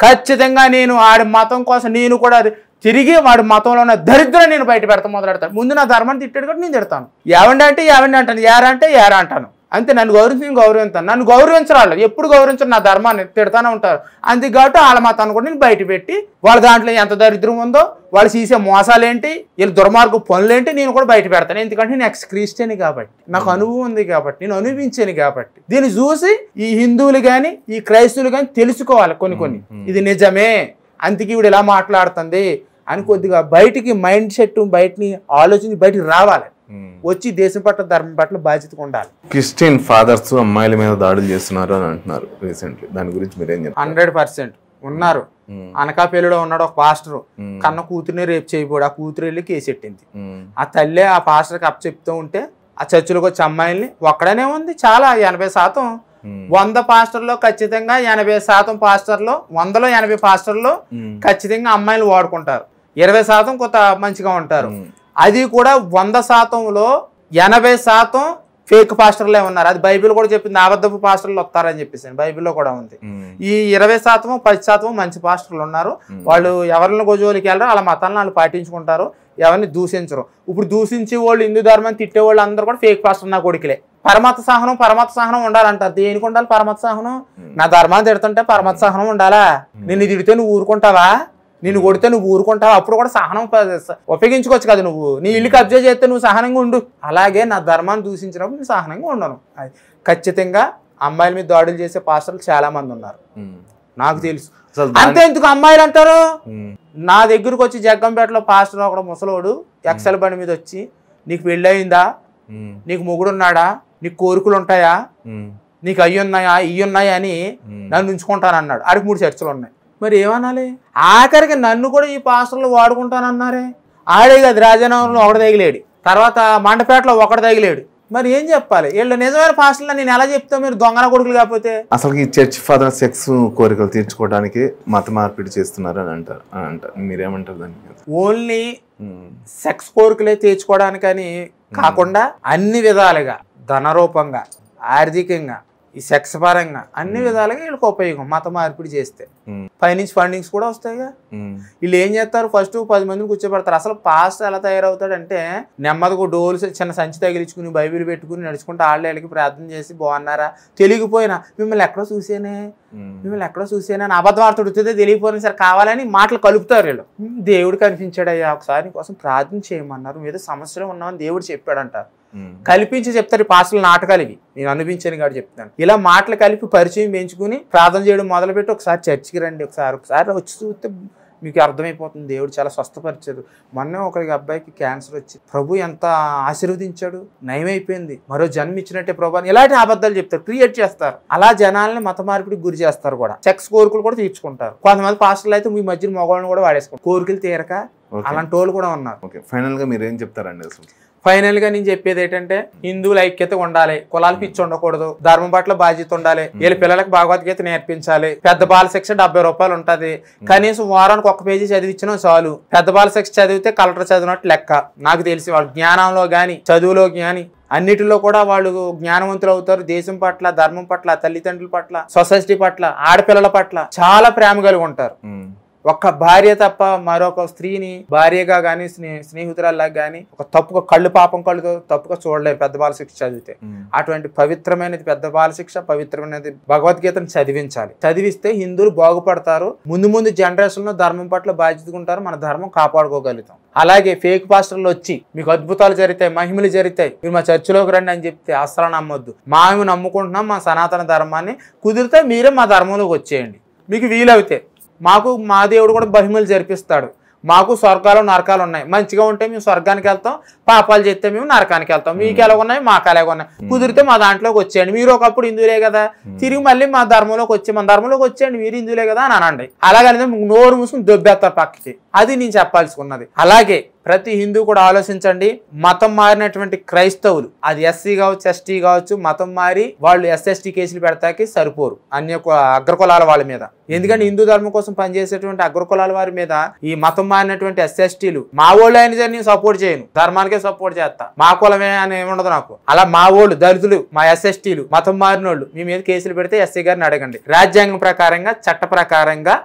Speaker 2: ఖచ్చితంగా నేను ఆడి మతం కోసం నేను కూడా తిరిగి వాడి మతంలో ఉన్న దరిద్రం నేను బయట పెడతా మొదలెడతాను. ముందు నా ధర్మాన్ని తిట్టాడు కూడా నేను తిడతాను. ఏవండి అంటే ఏవండి అంటాను, ఏరా అంటే ఏరా అంటాను. అంతే. నన్ను గౌరవించాను. నన్ను గౌరవించరాళ్ళు ఎప్పుడు గౌరవించరు, నా ధర్మాన్ని తిడతానే ఉంటారు. అంతే కాబట్టి వాళ్ళ మతాన్ని కూడా నేను బయట పెట్టి వాళ్ళ దాంట్లో ఎంత దరిద్రం ఉందో, వాళ్ళు చేసే మోసాలు ఏంటి, వీళ్ళు దుర్మార్గ పనులేంటి నేను కూడా బయట పెడతాను. ఎందుకంటే నేను ఎక్స్ క్రిస్టియన్ కాబట్టి, నాకు అనుభవం ఉంది కాబట్టి, నేను అనుభవించాను కాబట్టి. దీన్ని చూసి ఈ హిందువులు కానీ ఈ క్రైస్తవులు కానీ తెలుసుకోవాలి కొన్ని ఇది నిజమే, అందుకే ఇవిడు ఇలా మాట్లాడుతుంది అని కొద్దిగా బయటికి మైండ్ సెట్ బయటని ఆలోచించి బయటికి రావాలి. వచ్చి దేశం పట్ల ధర్మం పట్ల బాధ్యతగా ఉండాలి.
Speaker 1: క్రిస్టియన్ ఫాదర్స్ అమ్మాయిల మీద దాడులు చేస్తున్నారు అని అంటున్నారు రీసెంట్లీ. దాని గురించి మీరేం చెప్తారు?
Speaker 2: 100% ఉన్నారు. అనకాపల్లిలో ఉన్నాడు ఒక పాస్టర్, కన్న కూతురుని రేపు చేయబోడు. ఆ కూతురు వెళ్ళి కేసు పెట్టింది. ఆ తల్లి ఆ పాస్టర్కి అప్ చెప్తూ ఉంటే ఆ చర్చిలోకి వచ్చి అమ్మాయిల్ని ఒక్కడనే ఉంది. చాలా 80% 100 పాస్టర్లో ఖచ్చితంగా 80% పాస్టర్లో 100లో 80 పాస్టర్లు ఖచ్చితంగా అమ్మాయిలు వాడుకుంటారు. 20% కొంత మంచిగా ఉంటారు. అది కూడా 100%లో 80% ఫేక్ పాస్టర్లే ఉన్నారు. అది బైబిల్ కూడా చెప్పింది, అబద్ధపు పాస్టర్లు వస్తారని చెప్పేసి బైబిల్లో కూడా ఉంది. ఈ 20% 10% మంచి పాస్టర్లు ఉన్నారు. వాళ్ళు ఎవరిని గోజోలికి వెళ్ళరు, వాళ్ళ మతాలను వాళ్ళు పాటించుకుంటారు, ఎవరిని దూషించరు. ఇప్పుడు దూషించే వాళ్ళు, హిందూ ధర్మాన్ని తిట్టే వాళ్ళు అందరూ కూడా ఫేక్ పాస్టర్ నా కొడుకులే. పరమత సహనం ఉండాలంటారు. దేనికి ఉండాలి పరమత సహనం? నా ధర్మాన్ని తిడుతుంటే పరమత సహనం ఉండాలా? నిన్ను తిడితే నువ్వు ఊరుకుంటావా? నిన్ను కొడితే నువ్వు ఊరుకుంటావు? అప్పుడు కూడా సహనం ఉపయోగించుకోవచ్చు కదా. నువ్వు నీ ఇల్లు కబ్జా చేస్తే నువ్వు సహనంగా ఉండు. అలాగే నా ధర్మాన్ని దూషించినప్పుడు నేను సహనంగా ఉండను. ఖచ్చితంగా అమ్మాయిల మీద దాడులు చేసే పాస్టర్లు చాలా మంది ఉన్నారు, నాకు తెలుసు. అంతే ఎందుకు అమ్మాయిలు అంటారు? నా దగ్గరకు వచ్చి జగ్గంపేటలో పాస్టర్ ఒకడు ముసలోడు ఎక్సెల్ బండి మీద వచ్చి, నీకు పెళ్ళి అయిందా, నీకు మొగుడు ఉన్నాడా, నీకు కోరికలు ఉంటాయా, నీకు అయ్యి ఉన్నాయా ఇవి ఉన్నాయా అని నన్ను ఉంచుకుంటాను అన్నాడు. ఆడికి 3 చర్చలు ఉన్నాయి. మరి ఏమనాలి? ఆఖరికి నన్ను కూడా ఈ పాస్టర్లు వాడుకుంటానన్నారే. ఆడే కదా రాజనగరంలో ఒకటి తగిలేడు, తర్వాత మండపేటలో ఒకటి తగిలేడు. మరి ఏం చెప్పాలి? వీళ్ళు నిజమైన పాస్టర్లు నేను ఎలా చెప్తా? మీరు దొంగన కొడుకులు కాకపోతే.
Speaker 1: అసలు ఈ చర్చ్ ఫాదర్ సెక్స్ కోరికలు తీర్చుకోవడానికి మత మార్పిడి చేస్తున్నారు అని అంటారు. మీరేమంటారు దానికి?
Speaker 2: ఓన్లీ సెక్స్ కోరికలే తీర్చుకోవడానికని కాకుండా అన్ని విధాలుగా ధనరూపంగా, ఆర్థికంగా, ఈ సెక్స్ పరంగా అన్ని విధాలుగా వీళ్ళకి ఉపయోగం మత మార్పిడి చేస్తే. పైనుంచి ఫండింగ్స్ కూడా వస్తాయిగా. వీళ్ళు ఏం చేస్తారు? ఫస్ట్ 10 మందిని కూర్చోబెడతారు. అసలు పాస్ట్ ఎలా తయారవుతాడంటే నెమ్మదిగా డోలు చిన్న సంచి తగిలించుకుని బైబిల్ పెట్టుకుని నడుచుకుంటే వాళ్ళకి ప్రార్థన చేసి బాగున్నారా, తెలియకపోయినా మిమ్మల్ని ఎక్కడో చూసేనే అని అబద్ధవార్త ఉడితే తెలియకపోయినా సరే కావాలని మాటలు కలుపుతారు వీళ్ళు. దేవుడు కనిపించాడు అయ్యా, ఒకసారి కోసం ప్రార్థన చేయమన్నారు, మీద సమస్యలో ఉన్నామని దేవుడు చెప్పాడంటారు. కల్పించి చెప్తారు పాస్టర్లు నాటకాలు ఇవి, నేను అనిపించాను కాబట్టి చెప్తాను. ఇలా మాటలు కలిపి పరిచయం పెంచుకుని ప్రార్థన చేయడం మొదలుపెట్టి ఒకసారి చర్చికి రండి, ఒకసారి వచ్చి చూస్తే మీకు అర్థమైపోతుంది దేవుడు చాలా స్వస్థపరిచాడు. మొన్న ఒకరికి అబ్బాయికి క్యాన్సర్ వచ్చి ప్రభు ఎంత ఆశీర్వదించాడు, నయమైపోయింది, మరో జన్మ ఇచ్చినట్టే ప్రభు అని ఇలాంటి అబద్ధాలు చెప్తారు, క్రియేట్ చేస్తారు. అలా జనాలని మత మార్పిడికి గురి చేస్తారు కూడా. సెక్స్ కోరికలు కూడా తీర్చుకుంటారు. కొంతమంది పాస్టర్లు అయితే మీ మధ్యన మగవాళ్ళని కూడా వాడేసుకుంటారు, కోరికలు తీరక. అలాంటి వాళ్ళు కూడా ఉన్నారు.
Speaker 1: ఫైనల్ గా మీరు ఏం చెప్తారండి అసలు?
Speaker 2: ఫైనల్ గా నేను చెప్పేది ఏంటంటే హిందువుల ఐక్యత ఉండాలి, కులాలు పిచ్చి ఉండకూడదు, ధర్మం పట్ల బాధ్యత ఉండాలి, వీళ్ళ పిల్లలకు భగవద్గీత నేర్పించాలి. పెద్ద బాల శిక్ష 70 రూపాయలు ఉంటది, కనీసం వారానికి 1 పేజీ చదివించినా చాలు. పెద్ద బాల శిక్ష చదివితే కలెక్టర్ చదివినట్టు లెక్క. నాకు తెలిసి వాళ్ళు జ్ఞానంలో గాని చదువులో గాని అన్నిటిలో కూడా వాళ్ళు జ్ఞానవంతులు అవుతారు. దేశం పట్ల, ధర్మం పట్ల, తల్లిదండ్రుల పట్ల, సొసైటీ పట్ల, ఆడపిల్లల పట్ల చాలా ప్రేమ కలిగి ఉంటారు. ఒక్క భార్య తప్ప మరొక స్త్రీని భార్యగా గానీ స్నేహితురాల్లాగా గానీ ఒక తప్పుగా కళ్ళు పాపం కళ్ళుతో తప్పుగా చూడలేరు పెద్ద బాల శిక్ష చదివితే. అటువంటి పవిత్రమైనది పెద్ద బాల శిక్ష, పవిత్రమైనది భగవద్గీతను చదివించాలి. చదివిస్తే హిందువులు బాగుపడతారు, ముందు జనరేషన్ లో ధర్మం పట్ల బాధ్యతగా ఉంటారు, మన ధర్మం కాపాడుకోగలుగుతాం. అలాగే ఫేక్ పాస్టర్లు వచ్చి మీకు అద్భుతాలు జరుగుతాయి, మహిమలు జరుగుతాయి, మీరు మా చర్చిలోకి రండి అని చెప్తే అసలు నమ్మొద్దు. మేము నమ్ముకుంటున్నాం మా సనాతన ధర్మాన్ని, కుదిరితే మీరే మా ధర్మంలోకి వచ్చేయండి. మీకు వీలవుతే మా దేవుడు కూడా మహిమలు జరిపిస్తాడు. మాకు స్వర్గాలు నరకాలు ఉన్నాయి, మంచిగా ఉంటే మేము స్వర్గానికి వెళ్తాం, పాపాలు చేస్తే మేము నరకానికి వెళ్తాం. మీకు ఎలాగ ఉన్నాయి, మాకు ఎలాగ ఉన్నాయి, కుదిరితే మా దాంట్లోకి వచ్చేయండి. మీరు ఒకప్పుడు హిందువులే కదా, తిరిగి మళ్ళీ మా ధర్మంలోకి వచ్చేయండి, మీరు హిందువులే కదా అని అనండి. అలాగనే నోరు మూసుకుని దొబ్బేస్తారు పక్కకి. అది నేను చెప్పాల్సుకున్నది. అలాగే ప్రతి హిందూ కూడా ఆలోచించండి, మతం మారినటువంటి క్రైస్తవులు, అది ఎస్సీ కావచ్చు, ఎస్టీ కావచ్చు, మతం మారి వాళ్ళు ఎస్ఎస్టీ కేసులు పెడతాకి సరిపోరు అగ్రకులాల వాళ్ళ మీద. ఎందుకంటే హిందూ ధర్మం కోసం పనిచేసేటువంటి అగ్రకులాల వారి మీద ఈ మతం మారినటువంటి ఎస్ఎస్టీలు, మా వాళ్ళు అయిన సరే నేను సపోర్ట్ చేయను, ధర్మానికే సపోర్ట్ చేస్తా, మా కులమే అని ఉండదు నాకు. అలా మా వాళ్ళు దళితులు, మా ఎస్ఎస్టీలు, మతం మారిన వాళ్ళు మీ మీద కేసులు పెడితే ఎస్సీ గారిని అడగండి. రాజ్యాంగం ప్రకారంగా, చట్ట ప్రకారంగా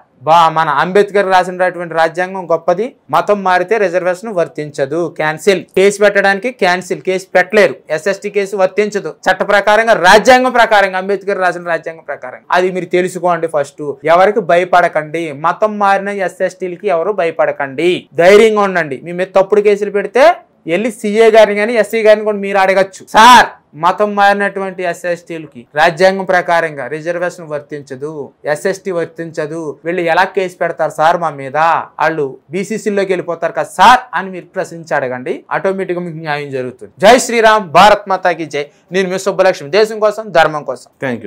Speaker 2: మన అంబేద్కర్ రాసినటువంటి రాజ్యాంగం గొప్పది. మతం మారితే రిజర్వేషన్ వర్తించదు, క్యాన్సిల్. కేసు పెట్టడానికి క్యాన్సిల్, కేసు పెట్టలేరు. ఎస్ఎస్టీ కేసు వర్తించదు చట్ట ప్రకారంగా, రాజ్యాంగం ప్రకారంగా, అంబేద్కర్ రాసిన రాజ్యాంగం ప్రకారం. అది మీరు తెలుసుకోండి. ఫస్ట్ ఎవరికి భయపడకండి, మతం మారిన ఎస్ఎస్టీలకి ఎవరు భయపడకండి, ధైర్యంగా ఉండండి. మీ మీద తప్పుడు కేసులు పెడితే వెళ్ళి సిఏ గారిని కానీ ఎస్సీ గారిని కూడా మీరు అడగచ్చు, సార్ మతం మారినటువంటి ఎస్ఎస్టీలకి రాజ్యాంగం ప్రకారంగా రిజర్వేషన్ వర్తించదు, ఎస్ఎస్టీ వర్తించదు, వీళ్ళు ఎలా కేసు పెడతారు సార్ మా మీద, వాళ్ళు బీసీసీలోకి వెళ్ళిపోతారు కదా సార్ అని మీరు ప్రశ్నించి అడగండి. ఆటోమేటిక్ గా మీకు న్యాయం జరుగుతుంది. జై శ్రీరామ్, భారత్ మాతాకి జై. నేను మీ సుబ్బలక్ష్మి, దేశం కోసం, ధర్మం కోసం.
Speaker 1: Thank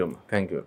Speaker 1: you.